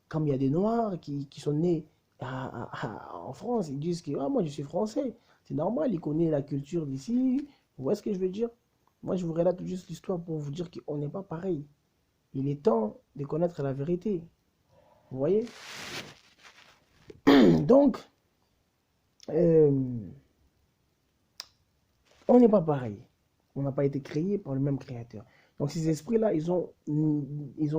Comme il y a des Noirs qui sont nés en France, ils disent que moi, je suis français. C'est normal, ils connaissent la culture d'ici. Vous voyez ce que je veux dire? Moi, je vous relate juste l'histoire pour vous dire qu'on n'est pas pareil. Il est temps de connaître la vérité. Vous voyez? Donc, on n'est pas pareil. On n'a pas été créé par le même créateur. Donc ces esprits-là, ils ont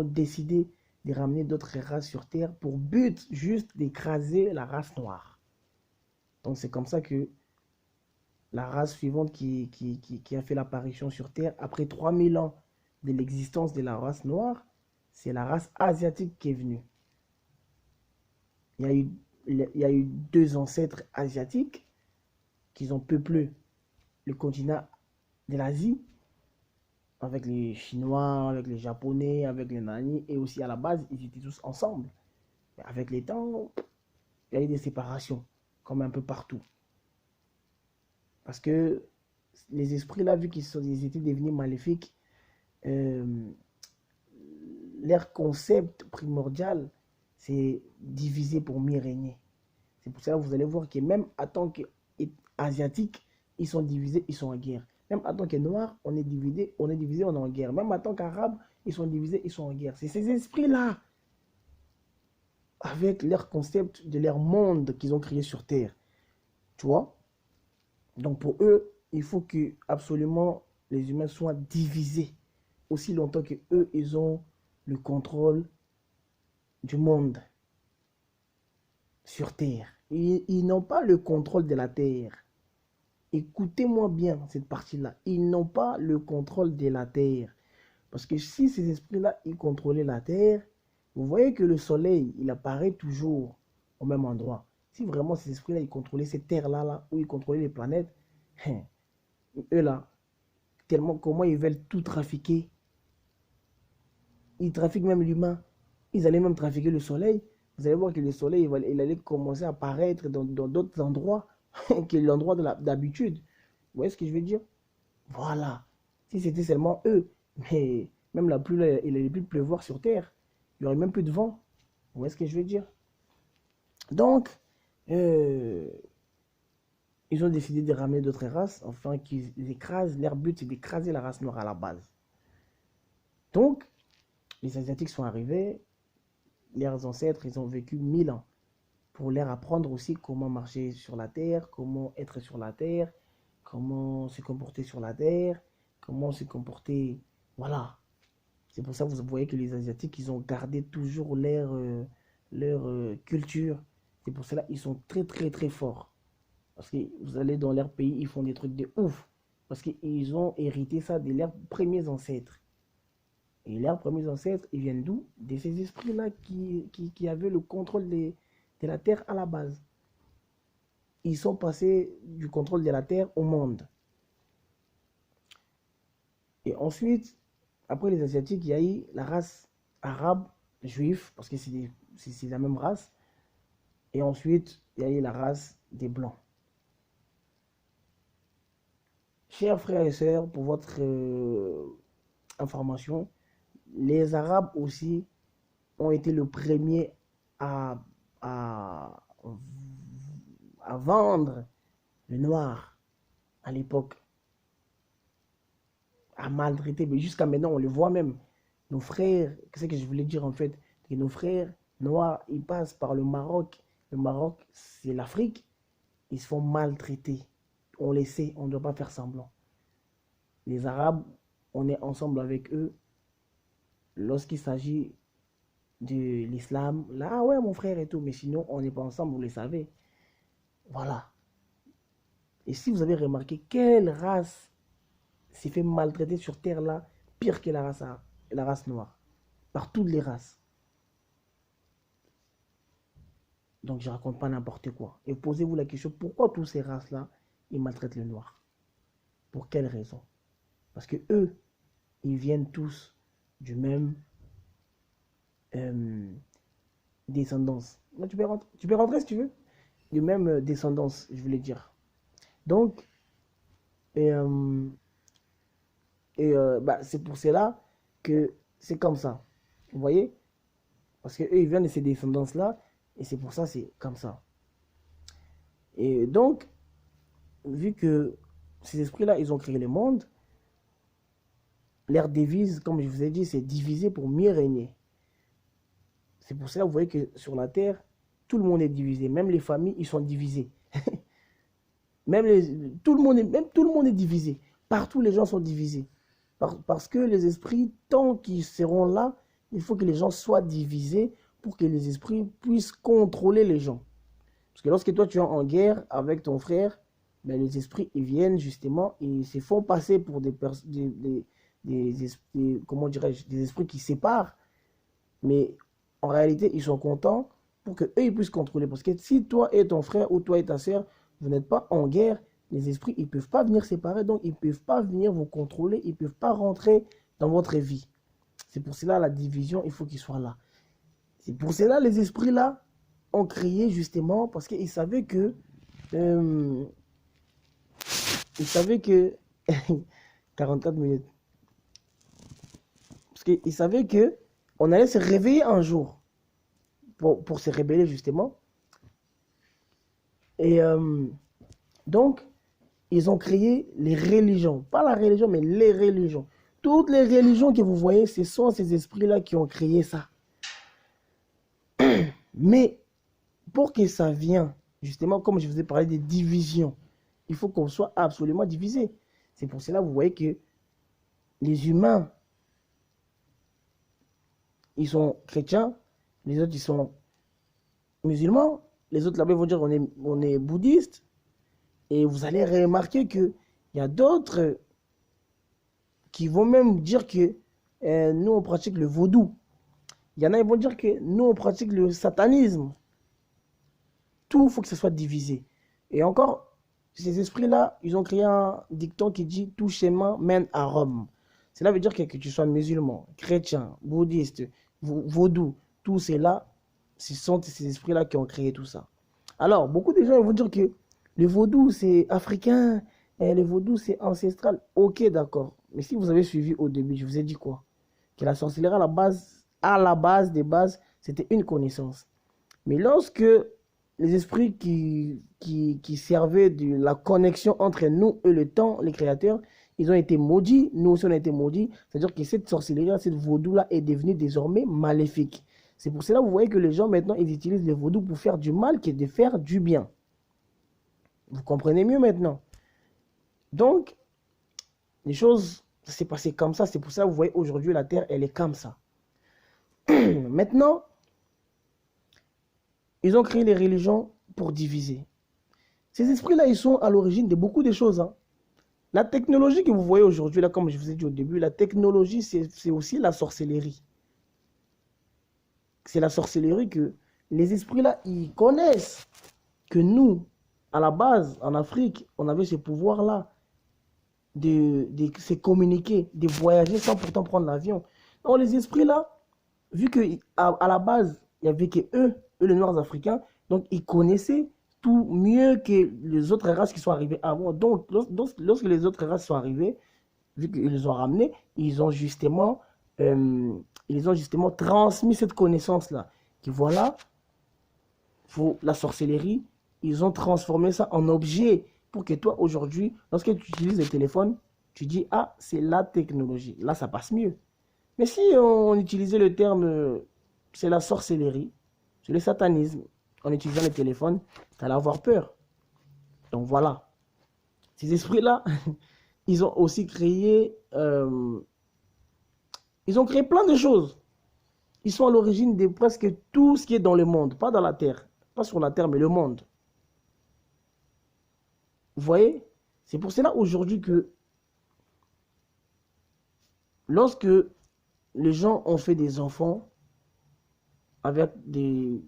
décidé de ramener d'autres races sur Terre pour but juste d'écraser la race noire. Donc c'est comme ça que la race suivante qui a fait l'apparition sur Terre, après 3000 ans de l'existence de la race noire, c'est la race asiatique qui est venue. Il y a eu deux ancêtres asiatiques qui ont peuplé le continent de l'Asie, avec les Chinois, avec les Japonais, avec les Nani, et aussi à la base, ils étaient tous ensemble. Mais avec les temps, il y a eu des séparations, comme un peu partout. Parce que les esprits là, vu qu'ils étaient devenus maléfiques, leur concept primordial, c'est diviser pour mieux régner. C'est pour ça que vous allez voir que même en tant qu'asiatiques, ils sont divisés, ils sont en guerre. Même en tant que noirs, on est divisé, on est en guerre. Même en tant qu'arabes, ils sont divisés, ils sont en guerre. C'est ces esprits-là, avec leur concept de leur monde qu'ils ont créé sur Terre. Tu vois? Donc pour eux, il faut que absolument les humains soient divisés. Aussi longtemps que eux, ils ont le contrôle du monde sur Terre. Ils n'ont pas le contrôle de la Terre. Écoutez-moi bien cette partie-là. Ils n'ont pas le contrôle de la Terre. Parce que si ces esprits-là, ils contrôlaient la terre, vous voyez que le soleil, il apparaît toujours au même endroit. Si vraiment ces esprits-là, ils contrôlaient cette terre-là, là, où ils contrôlaient les planètes, eux là, tellement comment ils veulent tout trafiquer. Ils trafiquent même l'humain. Ils allaient même trafiquer le soleil. Vous allez voir que le soleil, il allait commencer à apparaître dans d'autres endroits que l'endroit d'habitude. Vous voyez ce que je veux dire? Voilà. Si c'était seulement eux, mais même la pluie, il n'allait plus pleuvoir sur Terre. Il n'y aurait même plus de vent. Vous voyez ce que je veux dire? Donc, ils ont décidé de ramener d'autres races, enfin qu'ils écrasent. Leur but, c'est d'écraser la race noire à la base. Donc, les Asiatiques sont arrivés, leurs ancêtres, ils ont vécu 1000 ans pour leur apprendre aussi comment marcher sur la terre, comment être sur la terre, comment se comporter sur la terre, comment se comporter. Voilà. C'est pour ça que vous voyez que les Asiatiques, ils ont gardé toujours leur culture. C'est pour cela qu'ils sont très très très forts. Parce que vous allez dans leur pays, ils font des trucs de ouf. Parce qu'ils ont hérité ça de leurs premiers ancêtres. Et leurs premiers ancêtres, ils viennent d'où? De ces esprits-là qui avaient le contrôle de la terre à la base. Ils sont passés du contrôle de la terre au monde. Et ensuite, après les Asiatiques, il y a eu la race arabe, juif, parce que c'est la même race. Et ensuite, il y a eu la race des Blancs. Chers frères et sœurs, pour votre information, les Arabes aussi ont été le premier à vendre le noir à l'époque, à maltraiter, mais jusqu'à maintenant on le voit même. Nos frères, qu'est-ce que je voulais dire en fait, que nos frères noirs, ils passent par le Maroc. Le Maroc, c'est l'Afrique, ils se font maltraiter. On le sait, on ne doit pas faire semblant. Les Arabes, on est ensemble avec eux. Lorsqu'il s'agit de l'islam, là, ah ouais, mon frère et tout, mais sinon, on n'est pas ensemble, vous le savez. Voilà. Et si vous avez remarqué, quelle race s'est fait maltraiter sur Terre là, pire que la race noire, par toutes les races. Donc, je ne raconte pas n'importe quoi. Et posez-vous la question, pourquoi toutes ces races-là, ils maltraitent le noir? Pour quelle raison? Parce que eux, ils viennent tous du même descendance. Non, tu peux rentrer si tu veux. Du même descendance, je voulais dire. Donc, c'est pour cela que c'est comme ça. Vous voyez? Parce qu'eux, ils viennent de ces descendances-là. Et c'est pour ça que c'est comme ça. Et donc, vu que ces esprits-là, ils ont créé le monde, leur devise, comme je vous ai dit, c'est diviser pour mieux régner. C'est pour cela que vous voyez que sur la terre, tout le monde est divisé. Même les familles, ils sont divisés. Tout le monde est divisé. Partout, les gens sont divisés. Parce que les esprits, tant qu'ils seront là, il faut que les gens soient divisés pour que les esprits puissent contrôler les gens. Parce que lorsque toi, tu es en guerre avec ton frère, ben, les esprits, ils viennent justement, ils se font passer pour comment dirais-je, des esprits qui séparent. Mais en réalité, ils sont contents pour qu'eux, ils puissent contrôler. Parce que si toi et ton frère ou toi et ta sœur, vous n'êtes pas en guerre, les esprits, ils ne peuvent pas venir séparer, donc ils ne peuvent pas venir vous contrôler, ils ne peuvent pas rentrer dans votre vie. C'est pour cela la division, il faut qu'ils soient là. C'est pour cela les esprits là ont créé justement, parce qu'ils savaient que 44 minutes. Parce qu'ils savaient que on allait se réveiller un jour pour se rébeller justement. Et donc, ils ont créé les religions. Pas la religion, mais les religions. Toutes les religions que vous voyez, ce sont ces esprits-là qui ont créé ça. Mais pour que ça vienne, justement, comme je vous ai parlé des divisions, il faut qu'on soit absolument divisé. C'est pour cela que vous voyez que les humains, ils sont chrétiens, les autres, ils sont musulmans, les autres là-bas vont dire on est bouddhiste. Et vous allez remarquer qu'il y a d'autres qui vont même dire que nous on pratique le vaudou. Il y en a qui vont dire que nous on pratique le satanisme. Tout, il faut que ce soit divisé. Et encore, ces esprits-là, ils ont créé un dicton qui dit « tout chemin mène à Rome ». Cela veut dire que tu sois musulman, chrétien, bouddhiste, vaudou, tout cela, ce sont ces esprits-là qui ont créé tout ça. Alors, beaucoup de gens vont dire que le vaudou, c'est africain, et le vaudou, c'est ancestral. Ok, d'accord. Mais si vous avez suivi au début, je vous ai dit quoi? Que la sorcellerie, à la base des bases, c'était une connaissance. Mais lorsque les esprits qui servaient de la connexion entre nous et le temps, les créateurs, ils ont été maudits, nous aussi on a été maudits. C'est-à-dire que cette sorcellerie, cette vaudou-là est devenue désormais maléfique. C'est pour cela que vous voyez que les gens maintenant, ils utilisent le vaudou pour faire du mal que de faire du bien. Vous comprenez mieux maintenant. Donc, les choses, ça s'est passé comme ça. C'est pour ça que vous voyez aujourd'hui la terre, elle est comme ça. Maintenant, ils ont créé les religions pour diviser. Ces esprits-là, ils sont à l'origine de beaucoup de choses. Hein. La technologie que vous voyez aujourd'hui, là, comme je vous ai dit au début, la technologie, c'est aussi la sorcellerie. C'est la sorcellerie que les esprits-là, ils connaissent que nous, à la base, en Afrique, on avait ce pouvoir-là de se communiquer, de voyager sans pourtant prendre l'avion. Donc les esprits-là, vu qu'à la base, il n'y avait que eux, les Noirs africains, donc ils connaissaient tout mieux que les autres races qui sont arrivées avant. Donc lorsque les autres races sont arrivées, vu qu'ils les ont ramenés, ils ont justement transmis cette connaissance-là. Que voilà, la sorcellerie, ils ont transformé ça en objet pour que toi, aujourd'hui, lorsque tu utilises le téléphone, tu dis, ah, c'est la technologie. Là, ça passe mieux. Mais si on utilisait le terme, c'est la sorcellerie, c'est le satanisme, en utilisant le téléphone, tu allais avoir peur. Donc voilà. Ces esprits-là, ils ont aussi créé... ils ont créé plein de choses. Ils sont à l'origine de presque tout ce qui est dans le monde. Pas dans la terre. Pas sur la terre, mais le monde. Vous voyez? C'est pour cela aujourd'hui que lorsque les gens ont fait des enfants avec des...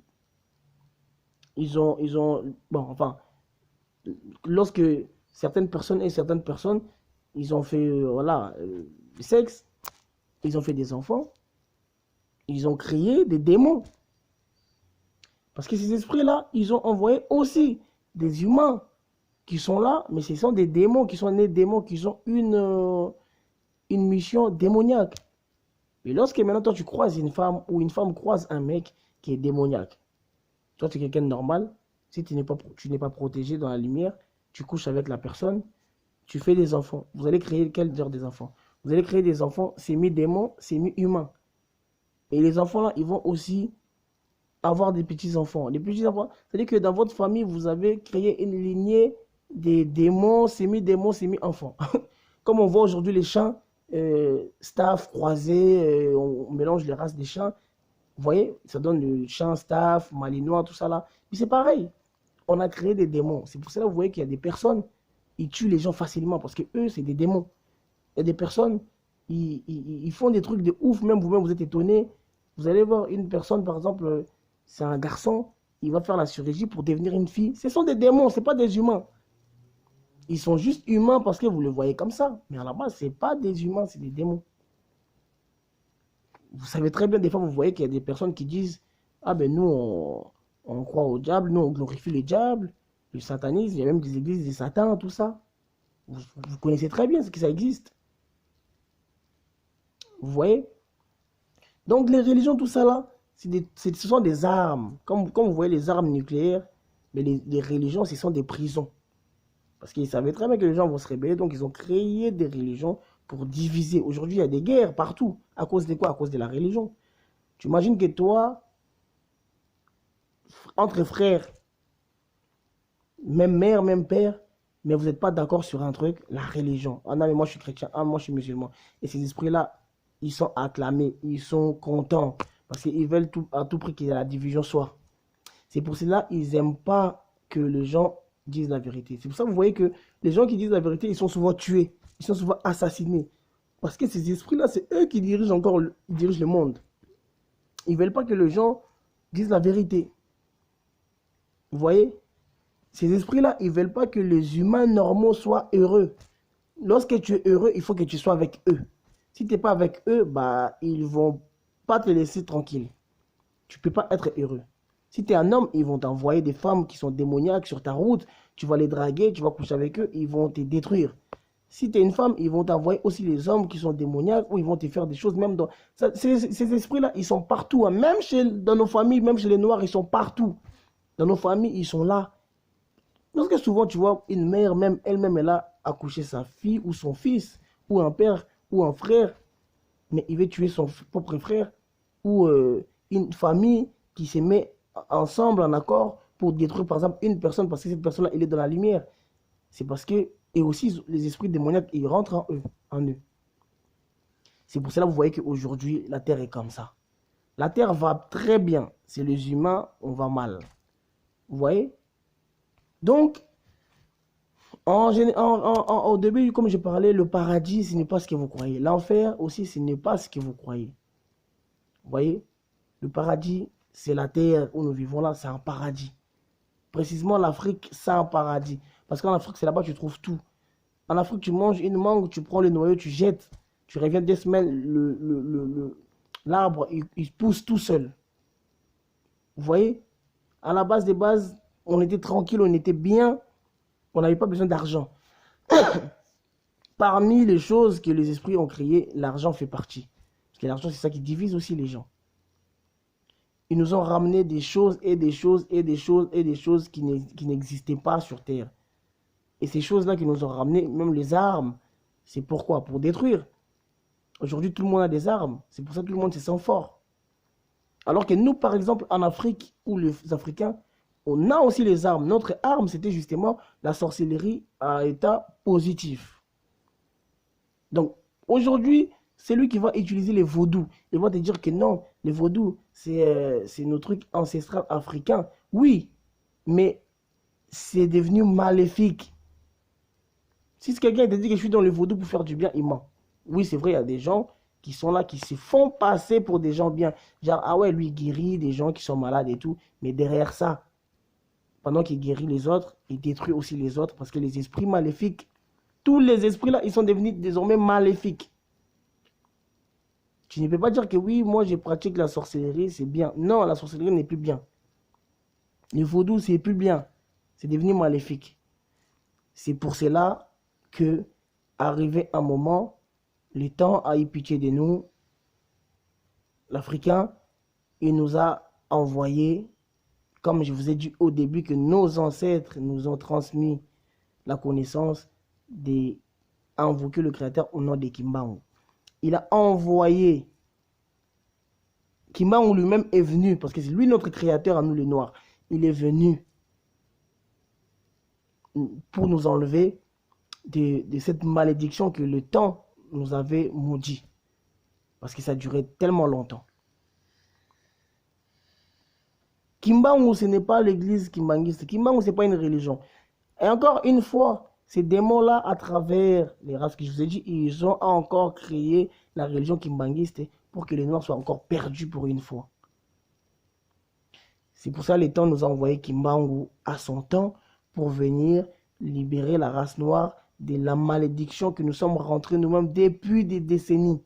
Bon, enfin, lorsque certaines personnes, ils ont fait, le sexe, ils ont fait des enfants, ils ont créé des démons. Parce que ces esprits-là, ils ont envoyé aussi des humains qui sont là, mais ce sont des démons, qui sont nés démons, qui ont une mission démoniaque. Et lorsque maintenant toi tu croises une femme, ou une femme croise un mec qui est démoniaque, toi tu es quelqu'un de normal, si tu n'es pas protégé dans la lumière, tu couches avec la personne, tu fais des enfants. Vous allez créer quel genre des enfants? Vous allez créer des enfants semi-démons, semi-humains. Et les enfants là, ils vont aussi avoir des petits-enfants. Les petits-enfants, c'est-à-dire que dans votre famille, vous avez créé une lignée des démons, semi-enfants. Comme on voit aujourd'hui les chants, staff, croisés, on mélange les races des chants. Vous voyez, ça donne le chant, staff, malinois, tout ça là. Mais c'est pareil, on a créé des démons. C'est pour cela que vous voyez qu'il y a des personnes, ils tuent les gens facilement parce que eux, c'est des démons. Il y a des personnes, ils font des trucs de ouf, même vous-même, vous êtes étonné. Vous allez voir une personne, par exemple, c'est un garçon, il va faire la chirurgie pour devenir une fille. Ce sont des démons, ce n'est pas des humains. Ils sont juste humains parce que vous le voyez comme ça. Mais à la base, ce n'est pas des humains, c'est des démons. Vous savez très bien, des fois, vous voyez qu'il y a des personnes qui disent « Ah ben nous, on croit au diable, nous, on glorifie le diable, le satanisme, il y a même des églises de Satan, tout ça. » Vous connaissez très bien ce que ça existe. Vous voyez? Donc les religions, tout ça là, ce sont des armes. Comme vous voyez les armes nucléaires, mais les religions, ce sont des prisons. Parce qu'ils savaient très bien que les gens vont se rébeller, donc ils ont créé des religions pour diviser. Aujourd'hui, il y a des guerres partout. À cause de quoi? À cause de la religion. Tu imagines que toi, entre frères, même mère, même père, mais vous n'êtes pas d'accord sur un truc, la religion. Ah non, mais moi je suis chrétien, ah moi je suis musulman. Et ces esprits-là, ils sont acclamés, ils sont contents, parce qu'ils veulent à tout prix que la division soit. C'est pour cela qu'ils n'aiment pas que les gens disent la vérité. C'est pour ça que vous voyez que les gens qui disent la vérité, ils sont souvent tués, ils sont souvent assassinés. Parce que ces esprits-là, c'est eux qui dirigent ils dirigent le monde. Ils ne veulent pas que les gens disent la vérité. Vous voyez? Ces esprits-là, ils ne veulent pas que les humains normaux soient heureux. Lorsque tu es heureux, il faut que tu sois avec eux. Si tu n'es pas avec eux, bah, ils ne vont pas te laisser tranquille. Tu ne peux pas être heureux. Si tu es un homme, ils vont t'envoyer des femmes qui sont démoniaques sur ta route. Tu vas les draguer, tu vas coucher avec eux, ils vont te détruire. Si tu es une femme, ils vont t'envoyer aussi les hommes qui sont démoniaques ou ils vont te faire des choses même dans... Ces esprits-là, ils sont partout. Hein. Même dans nos familles, même chez les Noirs, ils sont partout. Dans nos familles, ils sont là. Parce que souvent, tu vois, une mère, même elle-même, elle a accouché sa fille ou son fils, ou un père, ou un frère, mais il veut tuer son propre frère, ou une famille qui se met ensemble, en accord, pour détruire, par exemple, une personne, parce que cette personne-là, elle est dans la lumière. C'est parce que, et aussi, les esprits démoniaques, ils rentrent en eux. C'est pour cela que vous voyez qu'aujourd'hui, la Terre est comme ça. La Terre va très bien. C'est les humains, on va mal. Vous voyez? Donc, au début, comme je parlais, le paradis, ce n'est pas ce que vous croyez. L'enfer aussi, ce n'est pas ce que vous croyez. Vous voyez? Le paradis, c'est la terre où nous vivons là, c'est un paradis. Précisément, l'Afrique, c'est un paradis. Parce qu'en Afrique, c'est là-bas que tu trouves tout. En Afrique, tu manges une mangue, tu prends le noyau, tu jettes. Tu reviens 2 semaines, l'arbre, il pousse tout seul. Vous voyez? À la base des bases, on était tranquille, on était bien. On n'avait pas besoin d'argent. Parmi les choses que les esprits ont créées, l'argent fait partie. Parce que l'argent, c'est ça qui divise aussi les gens. Ils nous ont ramené des choses et des choses et des choses et des choses qui n'existaient pas sur Terre. Et ces choses-là qui nous ont ramené, même les armes, c'est pourquoi? Pour détruire. Aujourd'hui, tout le monde a des armes. C'est pour ça que tout le monde se sent fort. Alors que nous, par exemple, en Afrique, ou les Africains, on a aussi les armes. Notre arme, c'était justement la sorcellerie à état positif. Donc, aujourd'hui, c'est lui qui va utiliser les vaudous. Il va te dire que non, les vaudous, c'est nos trucs ancestraux africains. Oui, mais c'est devenu maléfique. Si quelqu'un te dit que je suis dans le vaudou pour faire du bien, il ment. Oui, c'est vrai, il y a des gens qui sont là, qui se font passer pour des gens bien. Genre, ah ouais, lui, il guérit des gens qui sont malades et tout. Mais derrière ça, pendant qu'il guérit les autres, il détruit aussi les autres parce que les esprits maléfiques, tous les esprits là, ils sont devenus désormais maléfiques. Tu ne peux pas dire que oui, moi je pratique la sorcellerie, c'est bien. Non, la sorcellerie n'est plus bien. Le vaudou, c'est plus bien. C'est devenu maléfique. C'est pour cela que, arrivé un moment, le temps a eu pitié de nous. L'Africain, il nous a envoyé, comme je vous ai dit au début, que nos ancêtres nous ont transmis la connaissance d'invoquer le Créateur au nom de Kimbangu. Il a envoyé, Kimbangu lui-même est venu, parce que c'est lui notre Créateur à nous les Noirs. Il est venu pour nous enlever de cette malédiction que le temps nous avait maudit. Parce que ça durait tellement longtemps. Kimbangu, ce n'est pas l'église kimbanguiste. Kimbangu, ce n'est pas une religion. Et encore une fois, ces démons-là, à travers les races que je vous ai dit, ils ont encore créé la religion kimbanguiste pour que les Noirs soient encore perdus pour une fois. C'est pour ça que les temps nous a envoyé Kimbangu à son temps pour venir libérer la race noire de la malédiction que nous sommes rentrés nous-mêmes depuis des décennies.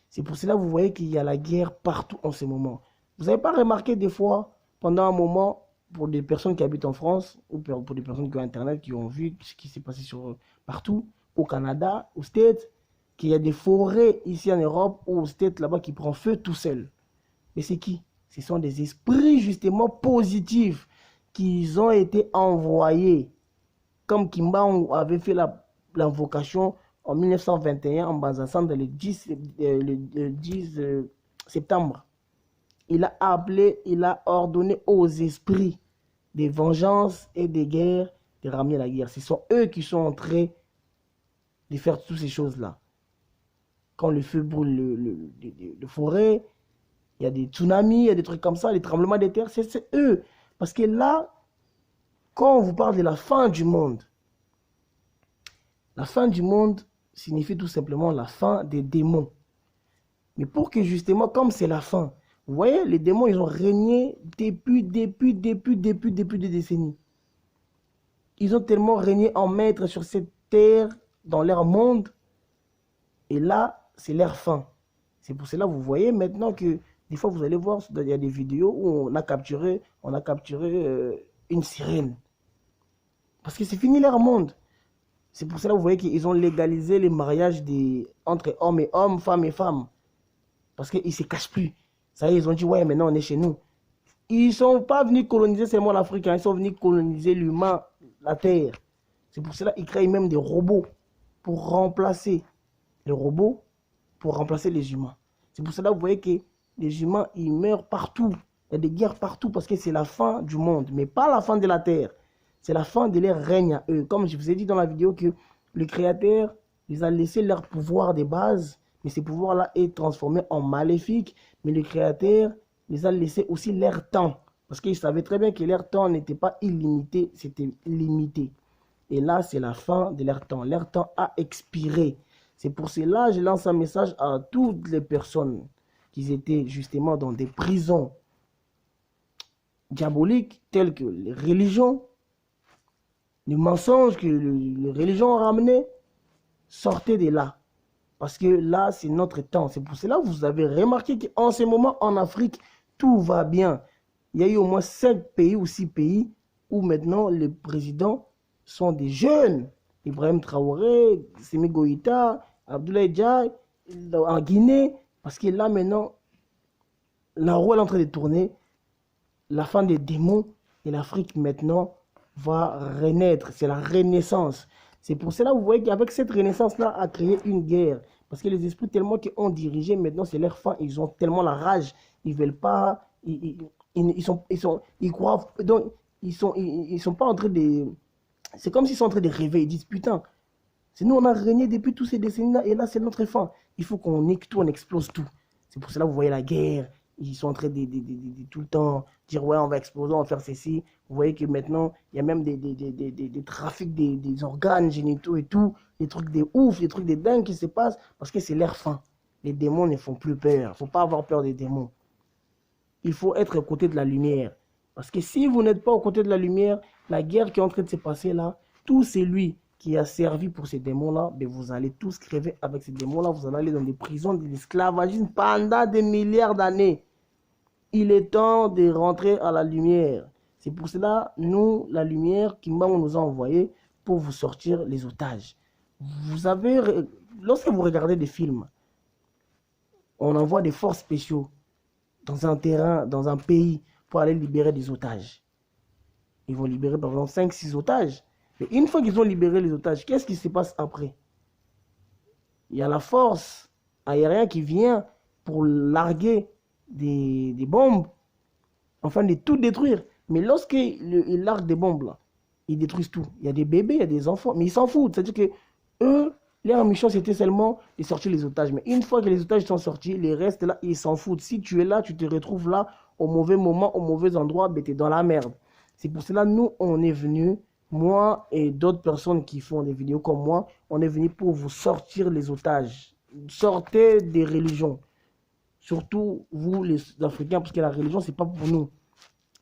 C'est pour cela que vous voyez qu'il y a la guerre partout en ce moment. Vous n'avez pas remarqué des fois, pendant un moment, pour des personnes qui habitent en France, ou pour des personnes qui ont Internet, qui ont vu ce qui s'est passé partout, au Canada, aux States, qu'il y a des forêts ici en Europe ou aux States là-bas qui prennent feu tout seul. Mais c'est qui? Ce sont des esprits justement positifs qui ont été envoyés. Comme Kimbangu avait fait l'invocation en 1921 en Banzassan le 10 septembre. Il a appelé, il a ordonné aux esprits des vengeances et des guerres de ramener la guerre. Ce sont eux qui sont en train de faire toutes ces choses-là. Quand le feu brûle le forêt, il y a des tsunamis, il y a des trucs comme ça, les tremblements de terre, c'est eux. Parce que là, quand on vous parle de la fin du monde, signifie tout simplement la fin des démons. Mais pour que justement, comme c'est la fin, vous voyez, les démons, ils ont régné depuis des décennies. Ils ont tellement régné en maître sur cette terre, dans leur monde. Et là, c'est leur fin. C'est pour cela, vous voyez maintenant que, des fois, vous allez voir, il y a des vidéos où on a capturé une sirène. Parce que c'est fini leur monde. C'est pour cela, vous voyez qu'ils ont légalisé les mariages entre hommes et hommes, femmes et femmes. Parce qu'ils ne se cachent plus. Ça y est, ils ont dit, ouais, maintenant on est chez nous. Ils ne sont pas venus coloniser seulement l'Afrique, hein, ils sont venus coloniser l'humain, la terre. C'est pour cela qu'ils créent même des robots pour remplacer les robots, pour remplacer les humains. C'est pour cela, vous voyez que les humains, ils meurent partout. Il y a des guerres partout parce que c'est la fin du monde, mais pas la fin de la terre. C'est la fin de leur règne à eux. Comme je vous ai dit dans la vidéo que le Créateur les a laissé leur pouvoir de base, mais ces pouvoirs-là est transformé en maléfique. Mais le Créateur les a laissé aussi leur temps. Parce qu'ils savaient très bien que leur temps n'était pas illimité, c'était limité. Et là, c'est la fin de leur temps. Leur temps a expiré. C'est pour cela que je lance un message à toutes les personnes qui étaient justement dans des prisons diaboliques, telles que les religions, les mensonges que les religions ont ramenés. Sortez de là. Parce que là, c'est notre temps. C'est pour cela que vous avez remarqué qu'en ce moment, en Afrique, tout va bien. Il y a eu au moins 5 pays ou 6 pays où maintenant les présidents sont des jeunes. Ibrahim Traoré, Semi Goïta, Abdoulaye Diaye, en Guinée. Parce que là, maintenant, la roue est en train de tourner. La fin des démons et l'Afrique, maintenant, va renaître. C'est la renaissance. C'est pour cela que vous voyez qu'avec cette renaissance-là, a créé une guerre. Parce que les esprits tellement qui ont dirigé, maintenant c'est leur fin. Ils ont tellement la rage. Ils ne veulent pas. Ils croient. Donc, ils sont pas en train de. C'est comme s'ils sont en train de rêver. Ils disent putain, c'est nous, on a régné depuis tous ces décennies-là. Et là, c'est notre fin. Il faut qu'on nique tout, on explose tout. C'est pour cela que vous voyez la guerre. Ils sont en train de tout le temps dire ouais, on va exploser, on va faire ceci. Vous voyez que maintenant, il y a même des trafics des organes génitaux et tout, des trucs de ouf, des trucs de dingue qui se passent parce que c'est leur fin. Les démons ne font plus peur. Il ne faut pas avoir peur des démons. Il faut être aux côtés de la lumière. Parce que si vous n'êtes pas aux côtés de la lumière, la guerre qui est en train de se passer là, tout c'est lui qui a servi pour ces démons-là, mais vous allez tous crever avec ces démons-là. Vous allez aller dans des prisons de l'esclavagisme pendant des milliards d'années. Il est temps de rentrer à la lumière. C'est pour cela, nous, la lumière, Kimba nous a envoyé pour vous sortir les otages. Vous avez, lorsque vous regardez des films, on envoie des forces spéciaux dans un terrain, dans un pays, pour aller libérer des otages. Ils vont libérer par exemple 5-6 otages. Mais une fois qu'ils ont libéré les otages, qu'est-ce qui se passe après? Il y a la force aérienne qui vient pour larguer des bombes, enfin de tout détruire. Mais lorsqu'ils larguent des bombes, là, ils détruisent tout. Il y a des bébés, il y a des enfants, mais ils s'en foutent. C'est-à-dire que eux, leur mission, c'était seulement de sortir les otages. Mais une fois que les otages sont sortis, les restes là, ils s'en foutent. Si tu es là, tu te retrouves là, au mauvais moment, au mauvais endroit, ben, tu es dans la merde. C'est pour cela, nous, on est venus, moi et d'autres personnes qui font des vidéos comme moi, on est venus pour vous sortir les otages. Sortez des religions. Surtout vous, les Africains, parce que la religion, ce n'est pas pour nous.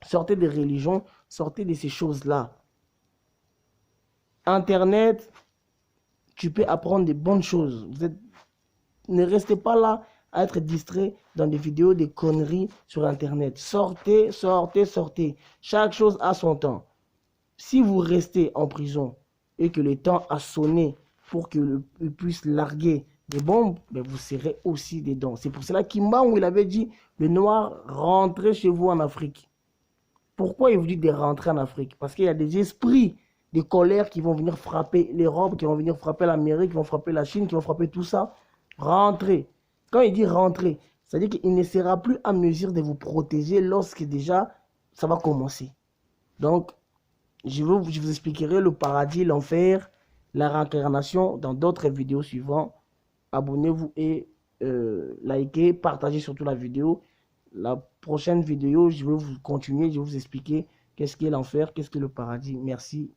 Sortez des religions, sortez de ces choses-là. Internet, tu peux apprendre des bonnes choses. Ne restez pas là à être distrait dans des vidéos, des conneries sur Internet. Sortez, sortez, sortez. Chaque chose a son temps. Si vous restez en prison et que le temps a sonné pour qu'il puisse larguer des bombes, ben vous serez aussi dedans. C'est pour cela qu'Imba, où il avait dit, le noir, rentrez chez vous en Afrique. Pourquoi il vous dit de rentrer en Afrique? Parce qu'il y a des esprits de colère qui vont venir frapper l'Europe, qui vont venir frapper l'Amérique, qui vont frapper la Chine, qui vont frapper tout ça. Rentrez. Quand il dit rentrer, c'est-à-dire qu'il ne sera plus à mesure de vous protéger lorsque déjà ça va commencer. Donc, je vous expliquerai le paradis, l'enfer, la réincarnation dans d'autres vidéos suivantes. Abonnez-vous et likez, partagez surtout la vidéo. La prochaine vidéo, je vais vous continuer, je vais vous expliquer qu'est-ce qu'est l'enfer, qu'est-ce que le paradis. Merci.